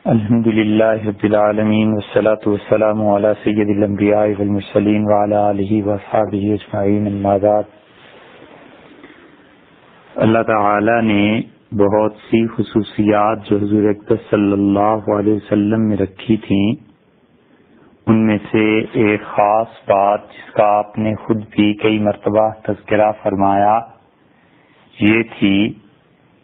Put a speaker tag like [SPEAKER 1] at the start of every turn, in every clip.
[SPEAKER 1] الحمد للہ رب العالمین والصلاة والسلام علی سید الانبیاء والمرسلین وعلی آلہ واصحابہ اجمعین اما بعد۔ اللہ تعالی نے بہت سی خصوصیات جو حضور اقدس صلی اللہ علیہ وسلم میں رکھی تھیں، ان میں سے ایک خاص بات جس کا آپ نے خود بھی کئی مرتبہ تذکرہ فرمایا یہ تھی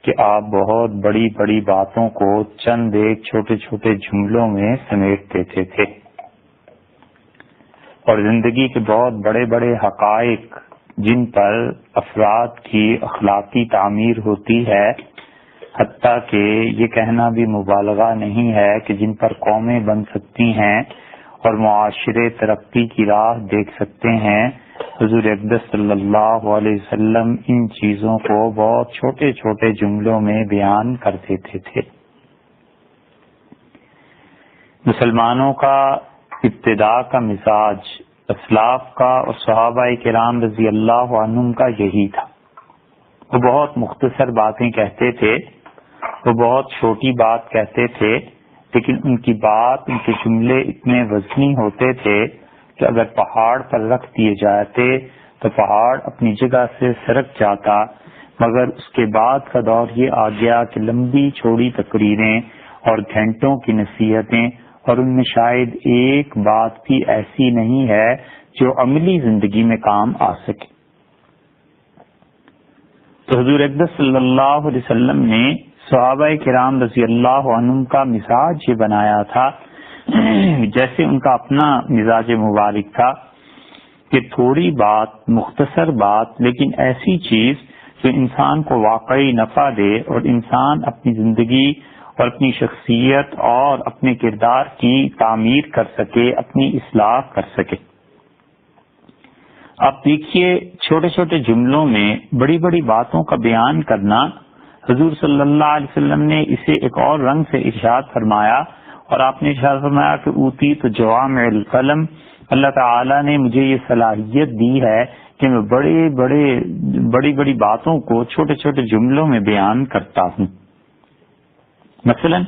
[SPEAKER 1] کہ آپ بہت بڑی بڑی باتوں کو چند ایک چھوٹے چھوٹے جملوں میں سمیٹ دیتے تھے، اور زندگی کے بہت بڑے بڑے حقائق جن پر افراد کی اخلاقی تعمیر ہوتی ہے، حتیٰ کہ یہ کہنا بھی مبالغہ نہیں ہے کہ جن پر قومیں بن سکتی ہیں اور معاشرے ترقی کی راہ دیکھ سکتے ہیں، حضور اقدس صلی اللہ علیہ وسلم ان چیزوں کو بہت چھوٹے چھوٹے جملوں میں بیان کر دیتے تھے۔ مسلمانوں کا ابتدا کا مزاج اسلاف کا اور صحابہ کرام رضی اللہ عنہم کا یہی تھا۔ وہ بہت مختصر باتیں کہتے تھے، وہ بہت چھوٹی بات کہتے تھے، لیکن ان کی بات، ان کے جملے اتنے وزنی ہوتے تھے کہ اگر پہاڑ پر رکھ دیے جاتے تو پہاڑ اپنی جگہ سے سرک جاتا، مگر اس کے بعد کا دور یہ آ گیا کہ لمبی چوڑی تقریریں اور گھنٹوں کی نصیحتیں، اور ان میں شاید ایک بات بھی ایسی نہیں ہے جو عملی زندگی میں کام آ سکے۔ تو حضور اقدس صلی اللہ علیہ وسلم نے صحابہ کرام رضی اللہ عنہم کا مزاج یہ بنایا تھا، جیسے ان کا اپنا مزاج مبارک تھا کہ تھوڑی بات، مختصر بات، لیکن ایسی چیز جو انسان کو واقعی نفع دے اور انسان اپنی زندگی اور اپنی شخصیت اور اپنے کردار کی تعمیر کر سکے، اپنی اصلاح کر سکے۔ آپ دیکھیے چھوٹے چھوٹے جملوں میں بڑی بڑی باتوں کا بیان کرنا، حضور صلی اللہ علیہ وسلم نے اسے ایک اور رنگ سے ارشاد فرمایا، اور آپ نے ارشاد فرمایا کہ اوتی تو جوامع القلم، اللہ تعالی نے مجھے یہ صلاحیت دی ہے کہ میں بڑی بڑی باتوں کو چھوٹے چھوٹے جملوں میں بیان کرتا ہوں۔ مثلا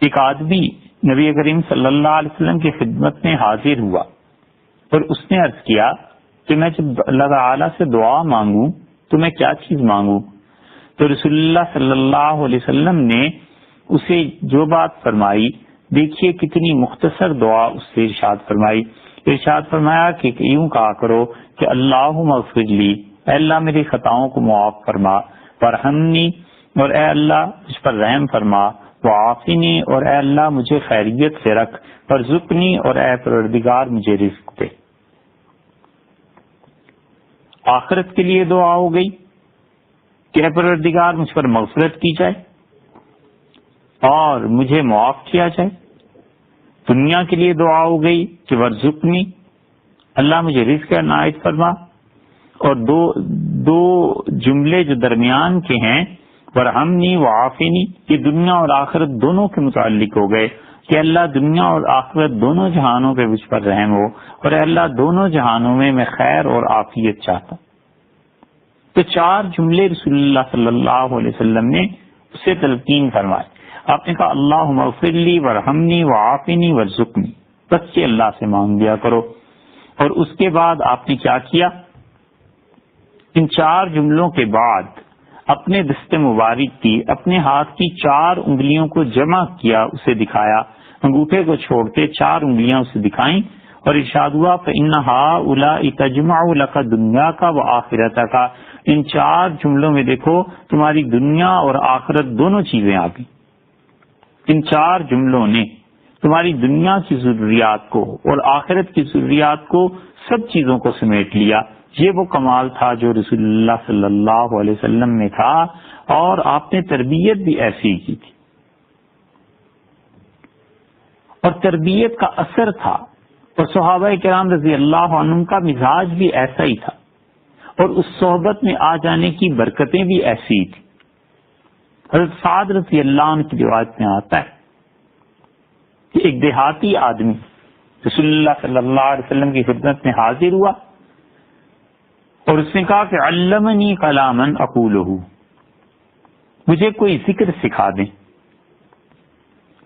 [SPEAKER 1] ایک آدمی نبی کریم صلی اللہ علیہ وسلم کی خدمت میں حاضر ہوا اور اس نے عرض کیا کہ میں جب اللہ تعالی سے دعا مانگوں تو میں کیا چیز مانگوں؟ تو رسول اللہ صلی اللہ علیہ وسلم نے اسے جو بات فرمائی، دیکھیے کتنی مختصر دعا اس سے ارشاد فرمائی۔ ارشاد فرمایا کہ یوں کہا کرو کہ اللہم اغفر لی، اے اللہ میری خطاؤں کو معاف فرما، ورحمنی، اور اے اللہ مجھ پر رحم فرما، وعافنی، اور اے اللہ مجھے خیریت سے رکھ، وارزقنی، اور اے پروردگار مجھے رزق دے۔ آخرت کے لیے دعا ہو گئی کہ اے پروردگار مجھ پر مغفرت کی جائے اور مجھے معاف کیا جائے۔ دنیا کے لیے دعا ہو گئی کہ ورزقنی، اللہ مجھے رزق عنایت فرما، اور دو جملے جو درمیان کے ہیں ورحمنی وعافنی، یہ دنیا اور آخرت دونوں کے متعلق ہو گئے کہ اللہ دنیا اور آخرت دونوں جہانوں پہ مجھ پر رحم ہو، اور اے اللہ دونوں جہانوں میں خیر اور عافیت چاہتا۔ تو چار جملے رسول اللہ صلی اللہ علیہ وسلم نے اسے تلقین فرمائے۔ آپ نے کہا اللہم اغفر لی ورحمنی وعافنی وارزقنی، بس یہ اللہ سے مانگ لیا کرو۔ اور اس کے بعد آپ نے کیا کیا؟ ان چار جملوں کے بعد اپنے دست مبارک کی، اپنے ہاتھ کی 4 انگلیوں کو جمع کیا، اسے دکھایا، انگوٹھے کو چھوڑتے 4 انگلیاں اسے دکھائیں، اور ارشاد ہوا فَإِنَّ هَٰؤُلَاءِ تَجْمَعُ لَكَ دُنْيَاكَ وَآخِرَتَكَ، ان 4 جملوں میں دیکھو تمہاری دنیا اور آخرت دونوں چیزیں آ گئی۔ ان 4 جملوں نے تمہاری دنیا کی ضروریات کو اور آخرت کی ضروریات کو، سب چیزوں کو سمیٹ لیا۔ یہ وہ کمال تھا جو رسول اللہ صلی اللہ علیہ وسلم میں تھا، اور آپ نے تربیت بھی ایسی کی تھی، اور تربیت کا اثر تھا، اور صحابہ کرام رضی اللہ عنہم کا مزاج بھی ایسا ہی تھا، اور اس صحبت میں آ جانے کی برکتیں بھی ایسی تھی۔ حضرت سعد رضی اللہ عنہ کی روایت میں آتا ہے کہ ایک دیہاتی آدمی رسول اللہ صلی اللہ علیہ وسلم کی خدمت میں حاضر ہوا، اور اس نے کہا کہ علمنی کلاما اقولہ، مجھے کوئی ذکر سکھا دیں۔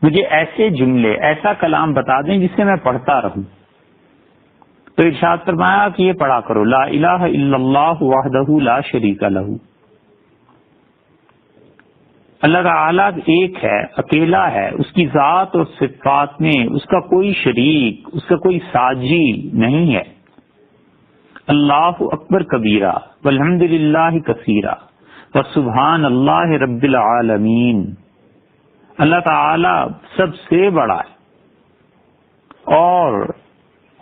[SPEAKER 1] مجھے ایسے جملے، ایسا کلام بتا دیں جسے میں پڑھتا رہوں. تو ارشاد فرمایا کہ یہ پڑھا کرو، لا الہ الا اللہ وحدہ لا شریک لہ. اللہ تعالیٰ ایک ہے، اکیلا ہے، اس کی ذات اور صفات میں اس کا کوئی شریک، اس کا کوئی ساجی نہیں ہے. اللہ اکبر کبیرہ والحمد للہ کثیرہ وسبحان اللہ رب العالمین. اللہ تعالیٰ سب سے بڑا ہے اور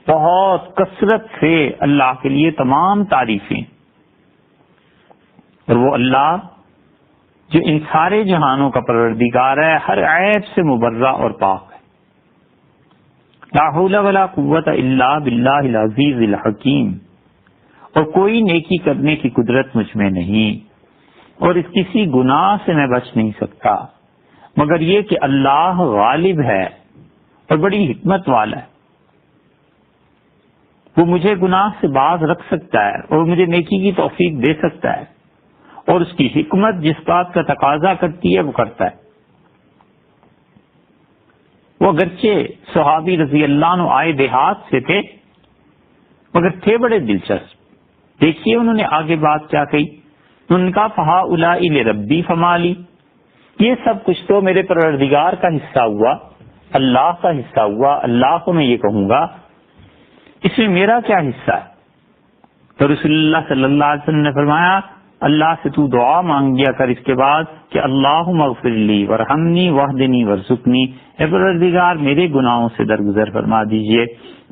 [SPEAKER 1] بہت کثرت سے اللہ کے لیے تمام تعریفیں. اور وہ اللہ جو ان سارے جہانوں کا پروردگار ہے، ہر عیب سے مبرہ اور پاک ہے. لا حول ولا قوت الا باللہ العزیز الحکیم. اور کوئی نیکی کرنے کی قدرت مجھ میں نہیں، اور اس کسی گناہ سے میں بچ نہیں سکتا مگر یہ کہ اللہ غالب ہے اور بڑی حکمت والا ہے. وہ مجھے گناہ سے باز رکھ سکتا ہے اور مجھے نیکی کی توفیق دے سکتا ہے، اور اس کی حکمت جس بات کا تقاضا کرتی ہے وہ کرتا ہے. وہ اگرچہ صحابی رضی اللہ عنہ آئے دیہات سے تھے مگر تھے بڑے دلچسپ. دیکھیے انہوں نے آگے بات کیا کہی. انہوں نے کہا فہؤلاء لربی فمالی، یہ سب کچھ تو میرے پروردگار کا حصہ ہوا، اللہ کا حصہ ہوا، اللہ کو میں یہ کہوں گا، اس میں میرا کیا حصہ ہے؟ تو رسول اللہ صلی اللہ علیہ وسلم نے فرمایا اللہ سے تو دعا مانگ لیا کر اس کے بعد کہ اللہم اغفر لی ورحمنی واہدنی ورزقنی. اے پروردگار میرے گناہوں سے درگزر فرما دیجئے،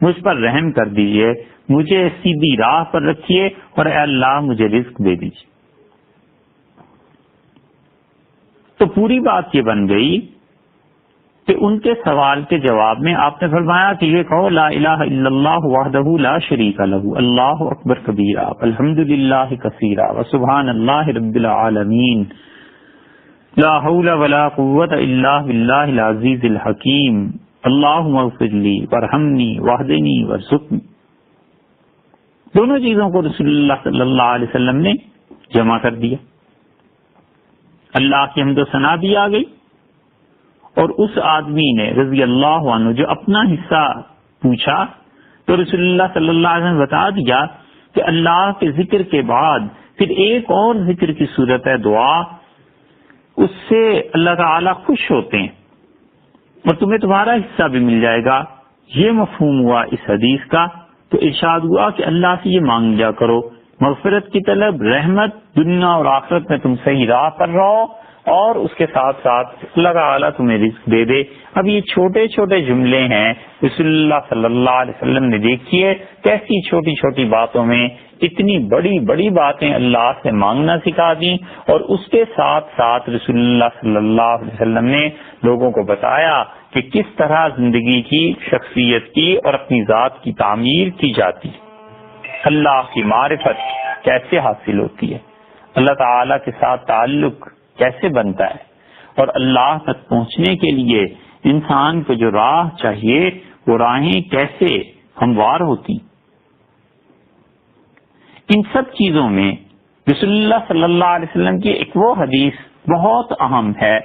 [SPEAKER 1] مجھ پر رحم کر دیجئے، مجھے سیدھی راہ پر رکھیے، اور اے اللہ مجھے رزق دے دیجئے. تو پوری بات یہ بن گئی کہ ان کے سوال کے جواب میں آپ نے فرمایا کہ یہ کہو لا الہ الا اللہ وحدہ لا شریک لہ اللہ اکبر کبیرہ والحمد للہ کثیرہ وسبحان اللہ رب العالمین لا حول ولا قوت الا باللہ العزیز الحکیم اللہم اغفر لی ورحمنی واہدنی ورزقنی. دونوں چیزوں کو رسول اللہ صلی اللہ علیہ وسلم نے جمع کر دیا. اللہ کی حمد و ثنا بھی آ گئی، اور اس آدمی نے رضی اللہ عنہ جو اپنا حصہ پوچھا تو رسول اللہ صلی اللہ علیہ وسلم بتا دیا کہ اللہ کے ذکر کے بعد پھر ایک اور ذکر کی صورت ہے دعا، اس سے اللہ تعالی خوش ہوتے ہیں اور تمہیں تمہارا حصہ بھی مل جائے گا. یہ مفہوم ہوا اس حدیث کا. تو ارشاد ہوا کہ اللہ سے یہ مانگ لیا کرو، مغفرت کی طلب، رحمت، دنیا اور آخرت میں تم صحیح راہ پر رہو، اور اس کے ساتھ ساتھ اللہ تعالیٰ تمہیں رزق دے دے. اب یہ چھوٹے چھوٹے جملے ہیں رسول اللہ صلی اللہ علیہ وسلم نے دیکھیے کیسی چھوٹی چھوٹی باتوں میں اتنی بڑی بڑی باتیں اللہ سے مانگنا سکھا دیں، اور اس کے ساتھ ساتھ رسول اللہ صلی اللہ علیہ وسلم نے لوگوں کو بتایا کہ کس طرح زندگی کی، شخصیت کی اور اپنی ذات کی تعمیر کی جاتی، اللہ کی معرفت کیسے حاصل ہوتی ہے، اللہ تعالیٰ کے ساتھ تعلق کیسے بنتا ہے، اور اللہ تک پہنچنے کے لیے انسان کو جو راہ چاہیے وہ راہیں کیسے ہموار ہوتی. ان سب چیزوں میں رسول اللہ صلی اللہ علیہ وسلم کی ایک وہ حدیث بہت اہم ہے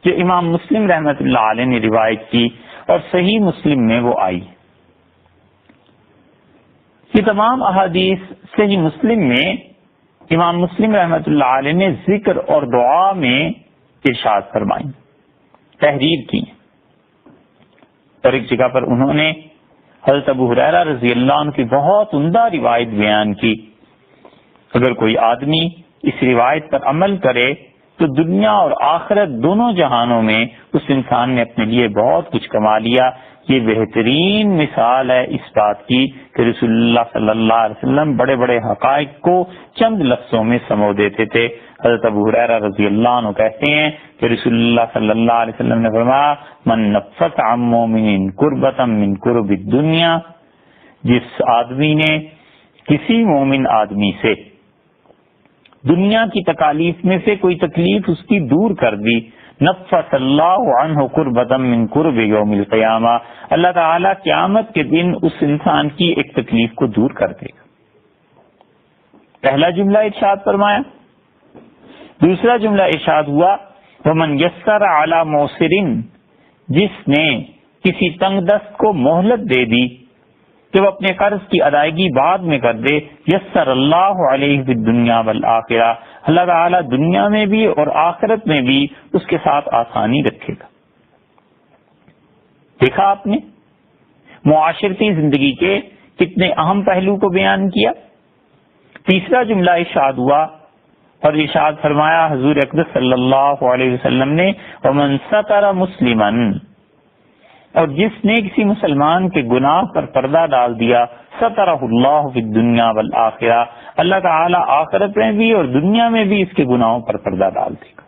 [SPEAKER 1] جو امام مسلم رحمۃ اللہ علیہ نے روایت کی اور صحیح مسلم میں وہ آئی. یہ تمام احادیث صحیح مسلم میں امام مسلم رحمۃ اللہ علیہ نے ذکر اور دعا میں ارشاد فرمائی، تحریر کی. اور ایک جگہ پر انہوں نے حضرت ابو ہریرہ رضی اللہ عنہ کی بہت عمدہ روایت بیان کی. اگر کوئی آدمی اس روایت پر عمل کرے تو دنیا اور آخرت دونوں جہانوں میں اس انسان نے اپنے لیے بہت کچھ کما لیا. یہ بہترین مثال ہے اس بات کی کہ رسول اللہ صلی اللہ علیہ وسلم بڑے بڑے حقائق کو چند لفظوں میں سمو دیتے تھے. حضرت ابو ہریرہ رضی اللہ عنہ کہتے ہیں کہ رسول اللہ صلی اللہ علیہ وسلم نے فرمایا من نفس عن مومن کربۃ من کرب الدنیا، جس آدمی نے کسی مومن آدمی سے دنیا کی تکالیف میں سے کوئی تکلیف اس کی دور کر دی، نفس اللہ عنہ کربۃ من کرب یوم القیامہ، اللہ تعالیٰ قیامت کے دن اس انسان کی ایک تکلیف کو دور کر دے گا. پہلا جملہ ارشاد فرمایا. دوسرا جملہ ارشاد ہوا ومن یسر علی موسر، جس نے کسی تنگ دست کو مہلت دے دی کہ وہ اپنے قرض کی ادائیگی بعد میں کر دے، یسر اللہ علیہ فی الدنیا والآخرہ، اللہ تعالیٰ دنیا میں بھی اور آخرت میں بھی اس کے ساتھ آسانی رکھے گا۔ دیکھا آپ نے معاشرتی زندگی کے کتنے اہم پہلو کو بیان کیا۔ تیسرا جملہ ارشاد ہوا اور ارشاد فرمایا حضور اقدس صلی اللہ علیہ وسلم نے، ومن ستر مسلما، اور جس نے کسی مسلمان کے گناہ پر پردہ ڈال دیا، سترہ اللہ فی الدنیا والآخرہ، اللہ تعالیٰ آخرت میں بھی اور دنیا میں بھی اس کے گناہوں پر پردہ ڈال دے گا۔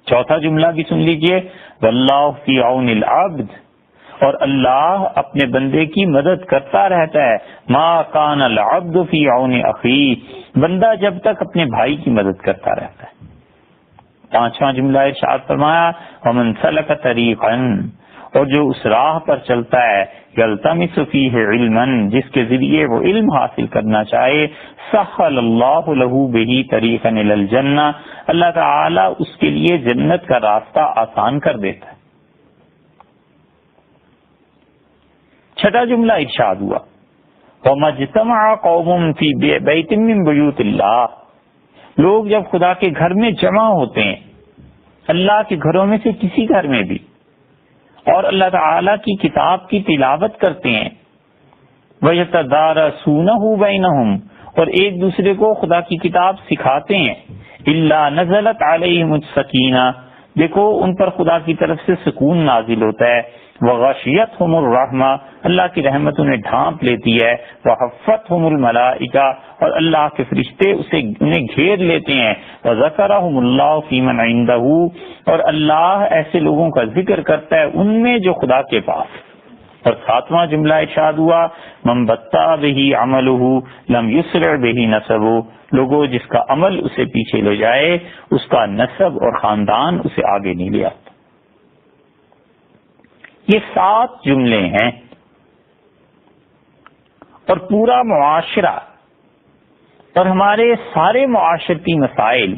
[SPEAKER 1] چوتھا جملہ بھی سن لیجئے، واللہ فی عون العبد، اور اللہ اپنے بندے کی مدد کرتا رہتا ہے، ما کان العبد فی عون اخیہ، بندہ جب تک اپنے بھائی کی مدد کرتا رہتا ہے۔ پانچواں جملہ ارشاد فرمایا، ومن سلک طریقا، اور جو اس راہ پر چلتا ہے، یلتمس فیہ علما، جس کے ذریعے وہ علم حاصل کرنا چاہے، سہل اللہ لہ بہ طریقا الی الجنہ، اللہ تعالی اس کے لیے جنت کا راستہ آسان کر دیتا ہے۔ چھٹا جملہ ارشاد ہوا، وَمَا اجْتَمَعَ قَوْمٌ فِي بَيْتٍ مِّن بُيُوتِ اللَّهِ، لوگ جب خدا کے گھر میں جمع ہوتے ہیں، اللہ کے گھروں میں سے کسی گھر میں بھی، اور اللہ تعالی کی کتاب کی تلاوت کرتے ہیں، وَيَتَدَارَسُونَهُ بَيْنَهُمْ، اور ایک دوسرے کو خدا کی کتاب سکھاتے ہیں، إِلَّا نَزَلَتْ عَلَيْهِمُ السَّكِينَةُ، دیکھو ان پر خدا کی طرف سے سکون نازل ہوتا ہے، وغشیتہم الرحمہ، اللہ کی رحمت انہیں ڈھانپ لیتی ہے، وحفتہم الملائکہ، اور اللہ کے فرشتے انہیں گھیر لیتے ہیں، وذکرہم اللہ فی من عندہ، اور اللہ ایسے لوگوں کا ذکر کرتا ہے ان میں جو خدا کے پاس۔ اور ساتواں جملہ ارشاد ہوا، من بطأ بہ عملہ لم یسرع بہ نسبہ، لوگوں جس کا عمل اسے پیچھے لے جائے اس کا نسب اور خاندان اسے آگے نہیں لے آتا۔ یہ 7 جملے ہیں، اور پورا معاشرہ اور ہمارے سارے معاشرتی مسائل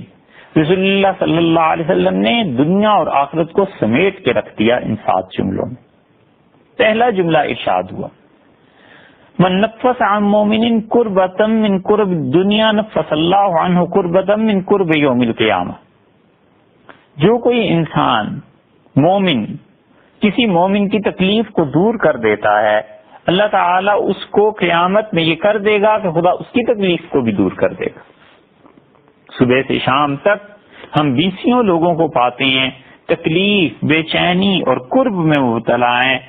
[SPEAKER 1] رسول اللہ صلی اللہ علیہ وسلم نے دنیا اور آخرت کو سمیٹ کے رکھ دیا ان 7 جملوں میں۔ پہلا جملہ ارشاد ہوا، من نفس عن مومن کربۃ من کرب الدنیا نفس اللہ عنہ کربۃ من کرب یوم القیامہ، جو کوئی انسان مومن کسی مومن کی تکلیف کو دور کر دیتا ہے، اللہ تعالیٰ اس کو قیامت میں یہ کر دے گا کہ خدا اس کی تکلیف کو بھی دور کر دے گا۔ صبح سے شام تک ہم بیسیوں لوگوں کو پاتے ہیں تکلیف، بے چینی اور کرب میں مبتلا ہیں،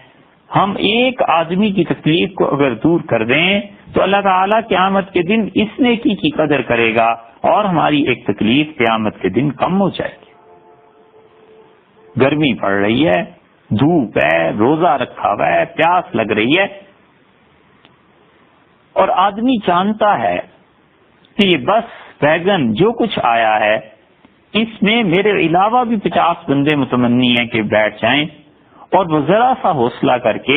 [SPEAKER 1] ہم ایک آدمی کی تکلیف کو اگر دور کر دیں تو اللہ تعالیٰ قیامت کے دن اس نیکی کی قدر کرے گا اور ہماری ایک تکلیف قیامت کے دن کم ہو جائے گی۔ گرمی پڑ رہی ہے، دھوپ ہے، روزہ رکھا ہوا ہے، پیاس لگ رہی ہے، اور آدمی جانتا ہے کہ یہ بس ویگن جو کچھ آیا ہے اس میں میرے علاوہ بھی 50 بندے متمنی ہیں کہ بیٹھ جائیں، اور وہ ذرا سا حوصلہ کر کے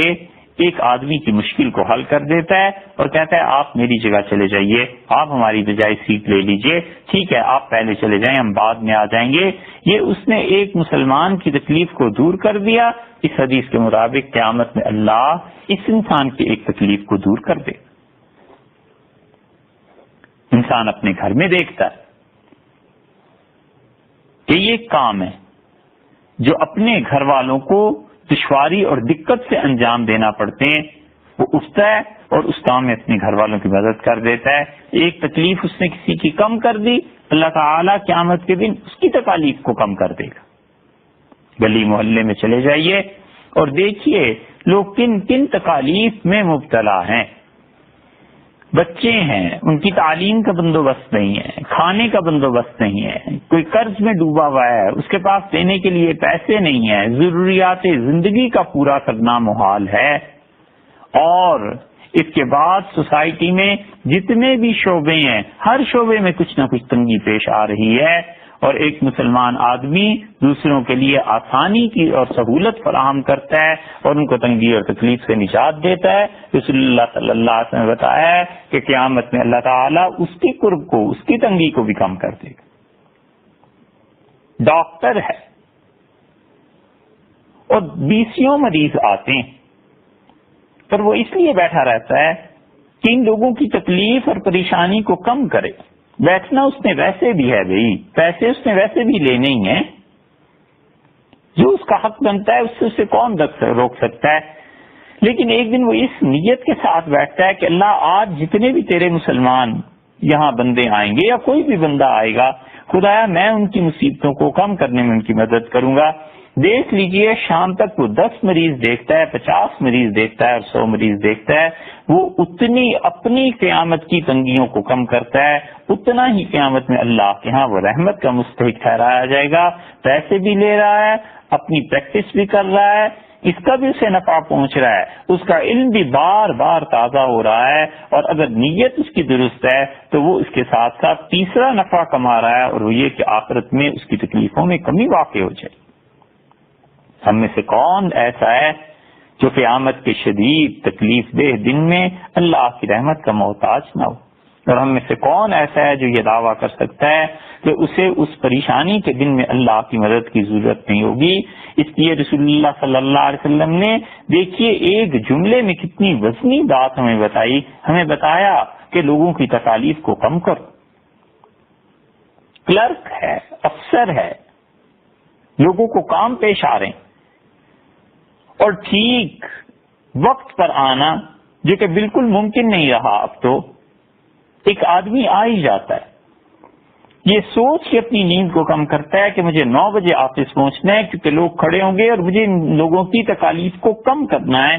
[SPEAKER 1] ایک آدمی کی مشکل کو حل کر دیتا ہے اور کہتا ہے آپ میری جگہ چلے جائیے، آپ ہماری بجائے سیٹ لے لیجئے، ٹھیک ہے آپ پہلے چلے جائیں ہم بعد میں آ جائیں گے۔ یہ اس نے ایک مسلمان کی تکلیف کو دور کر دیا۔ اس حدیث کے مطابق قیامت میں اللہ اس انسان کی ایک تکلیف کو دور کر دے۔ انسان اپنے گھر میں دیکھتا ہے کہ یہ ایک کام ہے جو اپنے گھر والوں کو دشواری اور دقت سے انجام دینا پڑتے ہیں، وہ اٹھتا ہے اور اس کام میں اپنے گھر والوں کی مدد کر دیتا ہے۔ ایک تکلیف اس نے کسی کی کم کر دی، اللہ تعالیٰ قیامت کے دن اس کی تکالیف کو کم کر دے گا۔ گلی محلے میں چلے جائیے اور دیکھیے لوگ کن کن تکالیف میں مبتلا ہیں۔ بچے ہیں، ان کی تعلیم کا بندوبست نہیں ہے، کھانے کا بندوبست نہیں ہے، کوئی قرض میں ڈوبا ہوا ہے، اس کے پاس دینے کے لیے پیسے نہیں ہیں، ضروریات زندگی کا پورا کرنا محال ہے، اور اس کے بعد سوسائٹی میں جتنے بھی شعبے ہیں ہر شعبے میں کچھ نہ کچھ تنگی پیش آ رہی ہے، اور ایک مسلمان آدمی دوسروں کے لیے آسانی کی اور سہولت فراہم کرتا ہے اور ان کو تنگی اور تکلیف سے نجات دیتا ہے۔ رسول اللہ صلی اللہ علیہ وسلم نے بتایا ہے کہ قیامت میں اللہ تعالیٰ اس کی قرب کو، اس کی تنگی کو بھی کم کر دے گا۔ ڈاکٹر ہے، اور 20 مریض آتے ہیں، پر وہ اس لیے بیٹھا رہتا ہے کہ ان لوگوں کی تکلیف اور پریشانی کو کم کرے. بیٹھنا اس نے ویسے بھی ہے بھائی، پیسے اس نے ویسے بھی لینے ہی ہیں، جو اس کا حق بنتا ہے اسے کون روک سکتا ہے. لیکن ایک دن وہ اس نیت کے ساتھ بیٹھتا ہے کہ اللہ آج جتنے بھی تیرے مسلمان یہاں بندے آئیں گے یا کوئی بھی بندہ آئے گا، خدایا میں ان کی مصیبتوں کو کم کرنے میں ان کی مدد کروں گا. دیکھ لیجئے شام تک وہ 10 مریض دیکھتا ہے، 50 مریض دیکھتا ہے اور 100 مریض دیکھتا ہے. وہ اتنی اپنی قیامت کی تنگیوں کو کم کرتا ہے، اتنا ہی قیامت میں اللہ کے ہاں وہ رحمت کا مستحق ٹھہرایا جائے گا. پیسے بھی لے رہا ہے، اپنی پریکٹس بھی کر رہا ہے، اس کا بھی اسے نفع پہنچ رہا ہے، اس کا علم بھی بار بار تازہ ہو رہا ہے، اور اگر نیت اس کی درست ہے تو وہ اس کے ساتھ ساتھ تیسرا نفع کما رہا ہے، اور وہ یہ کہ آخرت میں اس کی تکلیفوں میں کمی واقع ہو جائے. ہم میں سے کون ایسا ہے جو قیامت کے شدید تکلیف دہ دن میں اللہ کی رحمت کا محتاج نہ ہو؟ اور ہم میں سے کون ایسا ہے جو یہ دعویٰ کر سکتا ہے کہ اسے اس پریشانی کے دن میں اللہ کی مدد کی ضرورت نہیں ہوگی؟ اس لیے رسول اللہ صلی اللہ علیہ وسلم نے دیکھیے ایک جملے میں کتنی وزنی بات ہمیں بتائی، ہمیں بتایا کہ لوگوں کی تکالیف کو کم کرو. کلرک ہے، افسر ہے، لوگوں کو کام پیش آ رہے ہیں، اور ٹھیک وقت پر آنا جو کہ بالکل ممکن نہیں رہا اب تو، ایک آدمی آ ہی جاتا ہے، یہ سوچ کے اپنی نیند کو کم کرتا ہے کہ مجھے 9 بجے آفس پہنچنا ہے کیونکہ لوگ کھڑے ہوں گے اور مجھے ان لوگوں کی تکالیف کو کم کرنا ہے.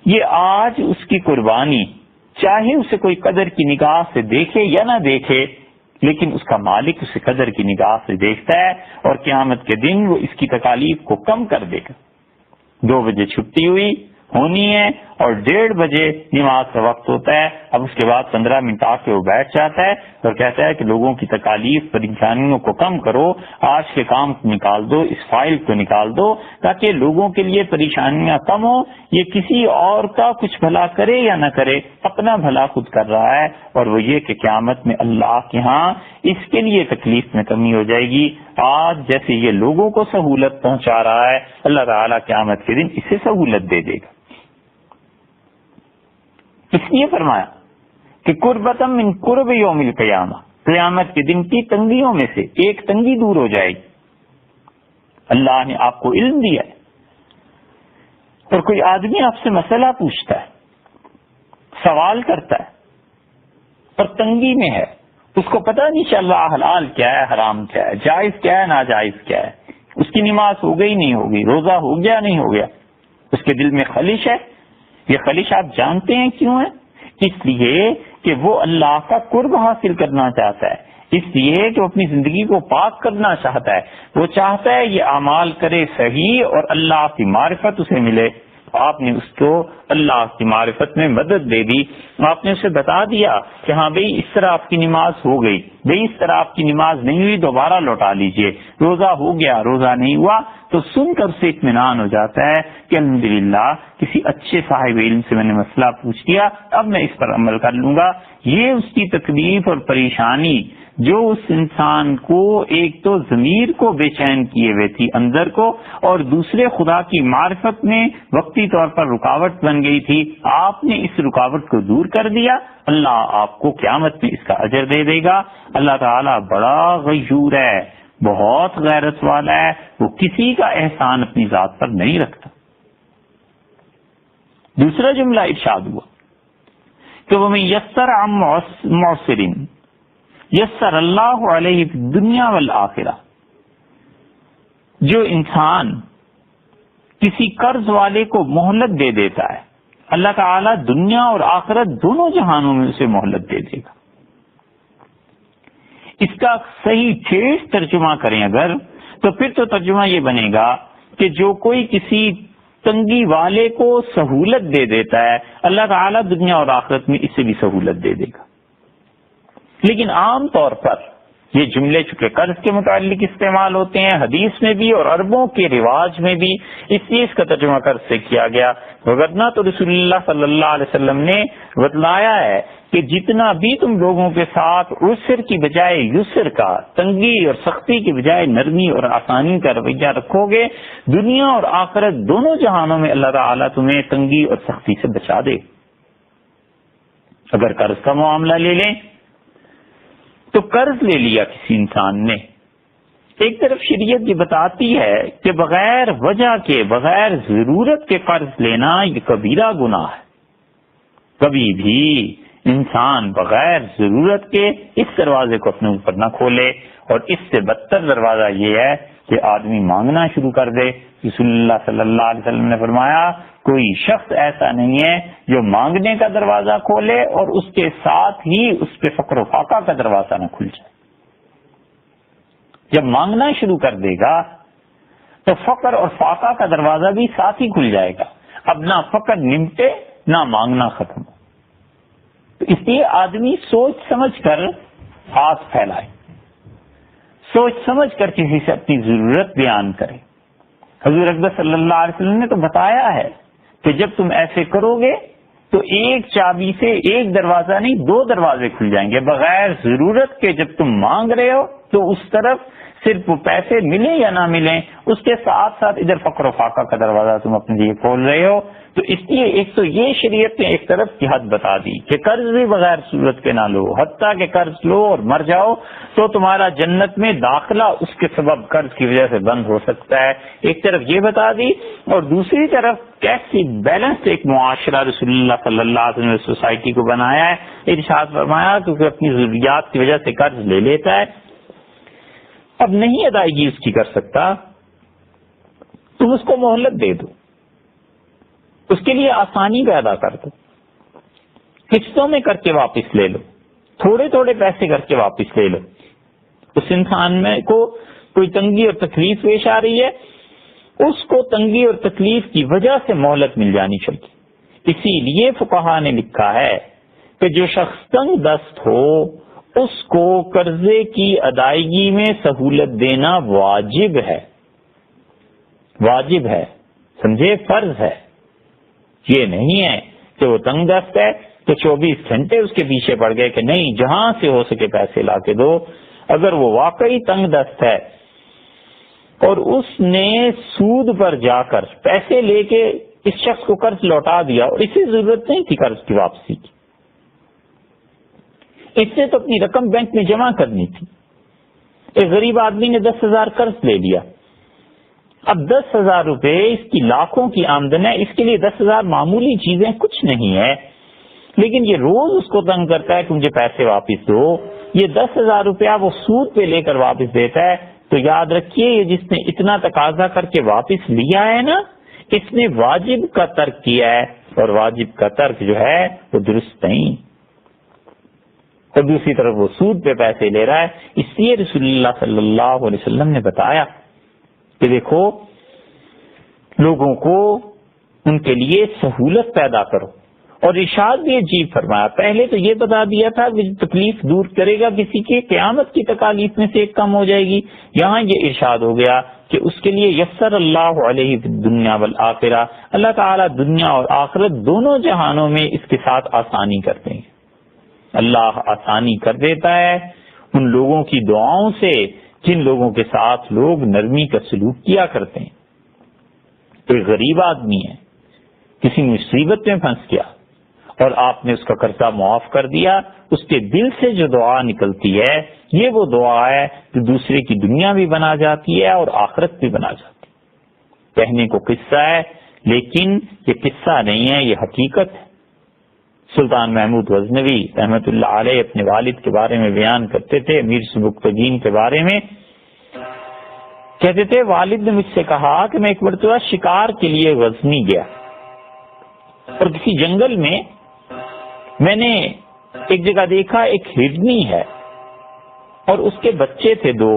[SPEAKER 1] یہ آج اس کی قربانی، چاہے اسے کوئی قدر کی نگاہ سے دیکھے یا نہ دیکھے، لیکن اس کا مالک اسے قدر کی نگاہ سے دیکھتا ہے، اور قیامت کے دن وہ اس کی تکالیف کو کم کر دے گا. 2 بجے چھٹی ہوئی ہونی ہے اور 1:30 بجے نماز کا وقت ہوتا ہے. اب اس کے بعد 15 منٹ آ کے وہ بیٹھ جاتا ہے اور کہتا ہے کہ لوگوں کی تکالیف پریشانیوں کو کم کرو، آج کے کام کو نکال دو، اس فائل کو نکال دو تاکہ لوگوں کے لیے پریشانیاں کم ہو. یہ کسی اور کا کچھ بھلا کرے یا نہ کرے، اپنا بھلا خود کر رہا ہے، اور وہ یہ کہ قیامت میں اللہ کے ہاں اس کے لیے تکلیف میں کمی ہو جائے گی. آج جیسے یہ لوگوں کو سہولت پہنچا رہا ہے، اللہ تعالیٰ قیامت کے دن اسے سہولت دے دے گا. اس لیے فرمایا کہ قربتم من قرب یوم القیامہ، قیامت کے دن کی تنگیوں میں سے ایک تنگی دور ہو جائے گی. اللہ نے آپ کو علم دیا ہے، اور کوئی آدمی آپ سے مسئلہ پوچھتا ہے، سوال کرتا ہے، اور تنگی میں ہے، اس کو پتہ نہیں چل رہا حلال کیا ہے، حرام کیا ہے، جائز کیا ہے، ناجائز کیا ہے، اس کی نماز ہو گئی نہیں ہوگی، روزہ ہو گیا نہیں ہو گیا، اس کے دل میں خلش ہے. یہ خلش آپ جانتے ہیں کیوں ہے؟ اس لیے کہ وہ اللہ کا قرب حاصل کرنا چاہتا ہے، اس لیے کہ وہ اپنی زندگی کو پاک کرنا چاہتا ہے. وہ چاہتا ہے یہ اعمال کرے صحیح اور اللہ کی معرفت اسے ملے. آپ نے اس کو اللہ کی معرفت میں مدد دے دی، آپ نے اسے بتا دیا کہ ہاں بھئی اس طرح آپ کی نماز ہو گئی، بھئی اس طرح آپ کی نماز نہیں ہوئی دوبارہ لوٹا لیجئے، روزہ ہو گیا روزہ نہیں ہوا، تو سن کر اسے اطمینان ہو جاتا ہے کہ الحمدللہ کسی اچھے صاحب علم سے میں نے مسئلہ پوچھ لیا، اب میں اس پر عمل کر لوں گا. یہ اس کی تکلیف اور پریشانی جو اس انسان کو ایک تو ضمیر کو بے چین کیے ہوئے تھی اندر کو، اور دوسرے خدا کی معرفت میں وقتی طور پر رکاوٹ بن گئی تھی، آپ نے اس رکاوٹ کو دور کر دیا. اللہ آپ کو قیامت میں اس کا اجر دے دے گا. اللہ تعالیٰ بڑا غیور ہے، بہت غیرت والا ہے، وہ کسی کا احسان اپنی ذات پر نہیں رکھتا. دوسرا جملہ ارشاد ہوا کہ وہ میں یسر عن معسرین یسر اللہ علیہ فی الدنیا والآخرہ. جو انسان کسی قرض والے کو مہلت دے دیتا ہے، اللہ تعالیٰ دنیا اور آخرت دونوں جہانوں میں اسے مہلت دے دے گا. اس کا صحیح ٹھیک ترجمہ کریں اگر، تو پھر تو ترجمہ یہ بنے گا کہ جو کوئی کسی تنگی والے کو سہولت دے دیتا ہے، اللہ تعالیٰ دنیا اور آخرت میں اسے بھی سہولت دے دے گا. لیکن عام طور پر یہ جملے چونکہ قرض کے متعلق استعمال ہوتے ہیں حدیث میں بھی اور عربوں کے رواج میں بھی، اس لیے اس کا ترجمہ قرض سے کیا گیا، وگرنہ تو رسول اللہ صلی اللہ علیہ وسلم نے بتلایا ہے کہ جتنا بھی تم لوگوں کے ساتھ عسر کی بجائے یسر کا، تنگی اور سختی کی بجائے نرمی اور آسانی کا رویہ رکھو گے، دنیا اور آخرت دونوں جہانوں میں اللہ تعالیٰ تمہیں تنگی اور سختی سے بچا دے۔ اگر قرض کا معاملہ لے لیں تو قرض لے لیا کسی انسان نے، ایک طرف شریعت یہ بتاتی ہے کہ بغیر وجہ کے، بغیر ضرورت کے قرض لینا یہ کبیرہ گناہ ہے۔ کبھی بھی انسان بغیر ضرورت کے اس دروازے کو اپنے اوپر نہ کھولے، اور اس سے بدتر دروازہ یہ ہے کہ آدمی مانگنا شروع کر دے۔ رسول اللہ صلی اللہ علیہ وسلم نے فرمایا کوئی شخص ایسا نہیں ہے جو مانگنے کا دروازہ کھولے اور اس کے ساتھ ہی اس پہ فقر و فاقہ کا دروازہ نہ کھل جائے۔ جب مانگنا شروع کر دے گا تو فقر اور فاقہ کا دروازہ بھی ساتھ ہی کھل جائے گا، اب نہ فقر نمٹے نہ مانگنا ختم ہو۔ تو اس لیے آدمی سوچ سمجھ کر ہاتھ پھیلائے، سوچ سمجھ کر کسی سے اپنی ضرورت بیان کرے۔ حضور اکبر صلی اللہ علیہ وسلم نے تو بتایا ہے کہ جب تم ایسے کرو گے تو ایک چابی سے ایک دروازہ نہیں 2 دروازے کھل جائیں گے۔ بغیر ضرورت کے جب تم مانگ رہے ہو تو اس طرف صرف وہ پیسے ملیں یا نہ ملیں، اس کے ساتھ ساتھ ادھر فقر و فاقہ کا دروازہ تم اپنے لیے کھول رہے ہو۔ تو اس لیے ایک تو یہ شریعت نے ایک طرف کی حد بتا دی کہ قرض بھی بغیر ضرورت کے نہ لو، حتیٰ کہ قرض لو اور مر جاؤ تو تمہارا جنت میں داخلہ اس کے سبب قرض کی وجہ سے بند ہو سکتا ہے، ایک طرف یہ بتا دی، اور دوسری طرف کیسی بیلنس ایک معاشرہ رسول اللہ صلی اللہ علیہ وسلم نے سوسائٹی کو بنایا ہے۔ ارشاد فرمایا کیونکہ اپنی ضروریات کی وجہ سے قرض لے لیتا ہے، اب نہیں ادائیگی اس کی کر سکتا، تم اس کو مہلت دے دو، اس کے لیے آسانی پیدا کر دو، قسطوں میں کر کے واپس لے لو، تھوڑے تھوڑے پیسے کر کے واپس لے لو۔ اس انسان میں کو کوئی تنگی اور تکلیف پیش آ رہی ہے، اس کو تنگی اور تکلیف کی وجہ سے مہلت مل جانی چاہیے۔ اسی لیے فقہا نے لکھا ہے کہ جو شخص تنگ دست ہو اس کو قرضے کی ادائیگی میں سہولت دینا واجب ہے، واجب ہے، سمجھے، فرض ہے۔ یہ نہیں ہے کہ وہ تنگ دست ہے تو 24 گھنٹے اس کے پیچھے پڑ گئے کہ نہیں جہاں سے ہو سکے پیسے لا کے دو۔ اگر وہ واقعی تنگ دست ہے اور اس نے سود پر جا کر پیسے لے کے اس شخص کو قرض لوٹا دیا اور اسے ضرورت نہیں تھی قرض کی واپسی کی، اس سے تو اپنی رقم بینک میں جمع کرنی تھی، ایک غریب آدمی نے 10,000 قرض لے لیا، اب 10,000 روپے اس کی لاکھوں کی آمدن ہے، اس کے لیے 10,000 معمولی چیزیں کچھ نہیں ہے، لیکن یہ روز اس کو تنگ کرتا ہے کہ مجھے پیسے واپس دو۔ یہ 10,000 روپیہ وہ سود پہ لے کر واپس دیتا ہے، تو یاد رکھیے یہ جس نے اتنا تقاضا کر کے واپس لیا ہے نا، اس نے واجب کا ترک کیا ہے، اور واجب کا ترک جو ہے وہ درست نہیں، اور دوسری طرف وہ سود پہ پیسے لے رہا ہے۔ اس لیے رسول اللہ صلی اللہ علیہ وسلم نے بتایا کہ دیکھو لوگوں کو ان کے لیے سہولت پیدا کرو، اور ارشاد بھی عجیب فرمایا، پہلے تو یہ بتا دیا تھا کہ تکلیف دور کرے گا کسی کی قیامت کی تکالیف میں سے ایک کم ہو جائے گی، یہاں یہ ارشاد ہو گیا کہ اس کے لیے یسر اللہ علیہ فی الدنیا والآخرہ، اللہ تعالیٰ دنیا اور آخرت دونوں جہانوں میں اس کے ساتھ آسانی کرتے ہیں۔ اللہ آسانی کر دیتا ہے ان لوگوں کی دعاؤں سے جن لوگوں کے ساتھ لوگ نرمی کا سلوک کیا کرتے ہیں۔ کوئی غریب آدمی ہے، کسی مصیبت میں پھنس گیا اور آپ نے اس کا قرضہ معاف کر دیا، اس کے دل سے جو دعا نکلتی ہے یہ وہ دعا ہے جو دوسرے کی دنیا بھی بنا جاتی ہے اور آخرت بھی بنا جاتی ہے۔ کہنے کو قصہ ہے لیکن یہ قصہ نہیں ہے، یہ حقیقت ہے۔ سلطان محمود غزنوی رحمۃ اللہ علیہ اپنے والد کے بارے میں بیان کرتے تھے، امیر سبکتگین کے بارے میں کہتے تھے، والد نے مجھ سے کہا کہ میں ایک مرتبہ شکار کے لیے غزنی گیا اور کسی جنگل میں نے ایک جگہ دیکھا ایک ہرنی ہے اور اس کے بچے تھے 2،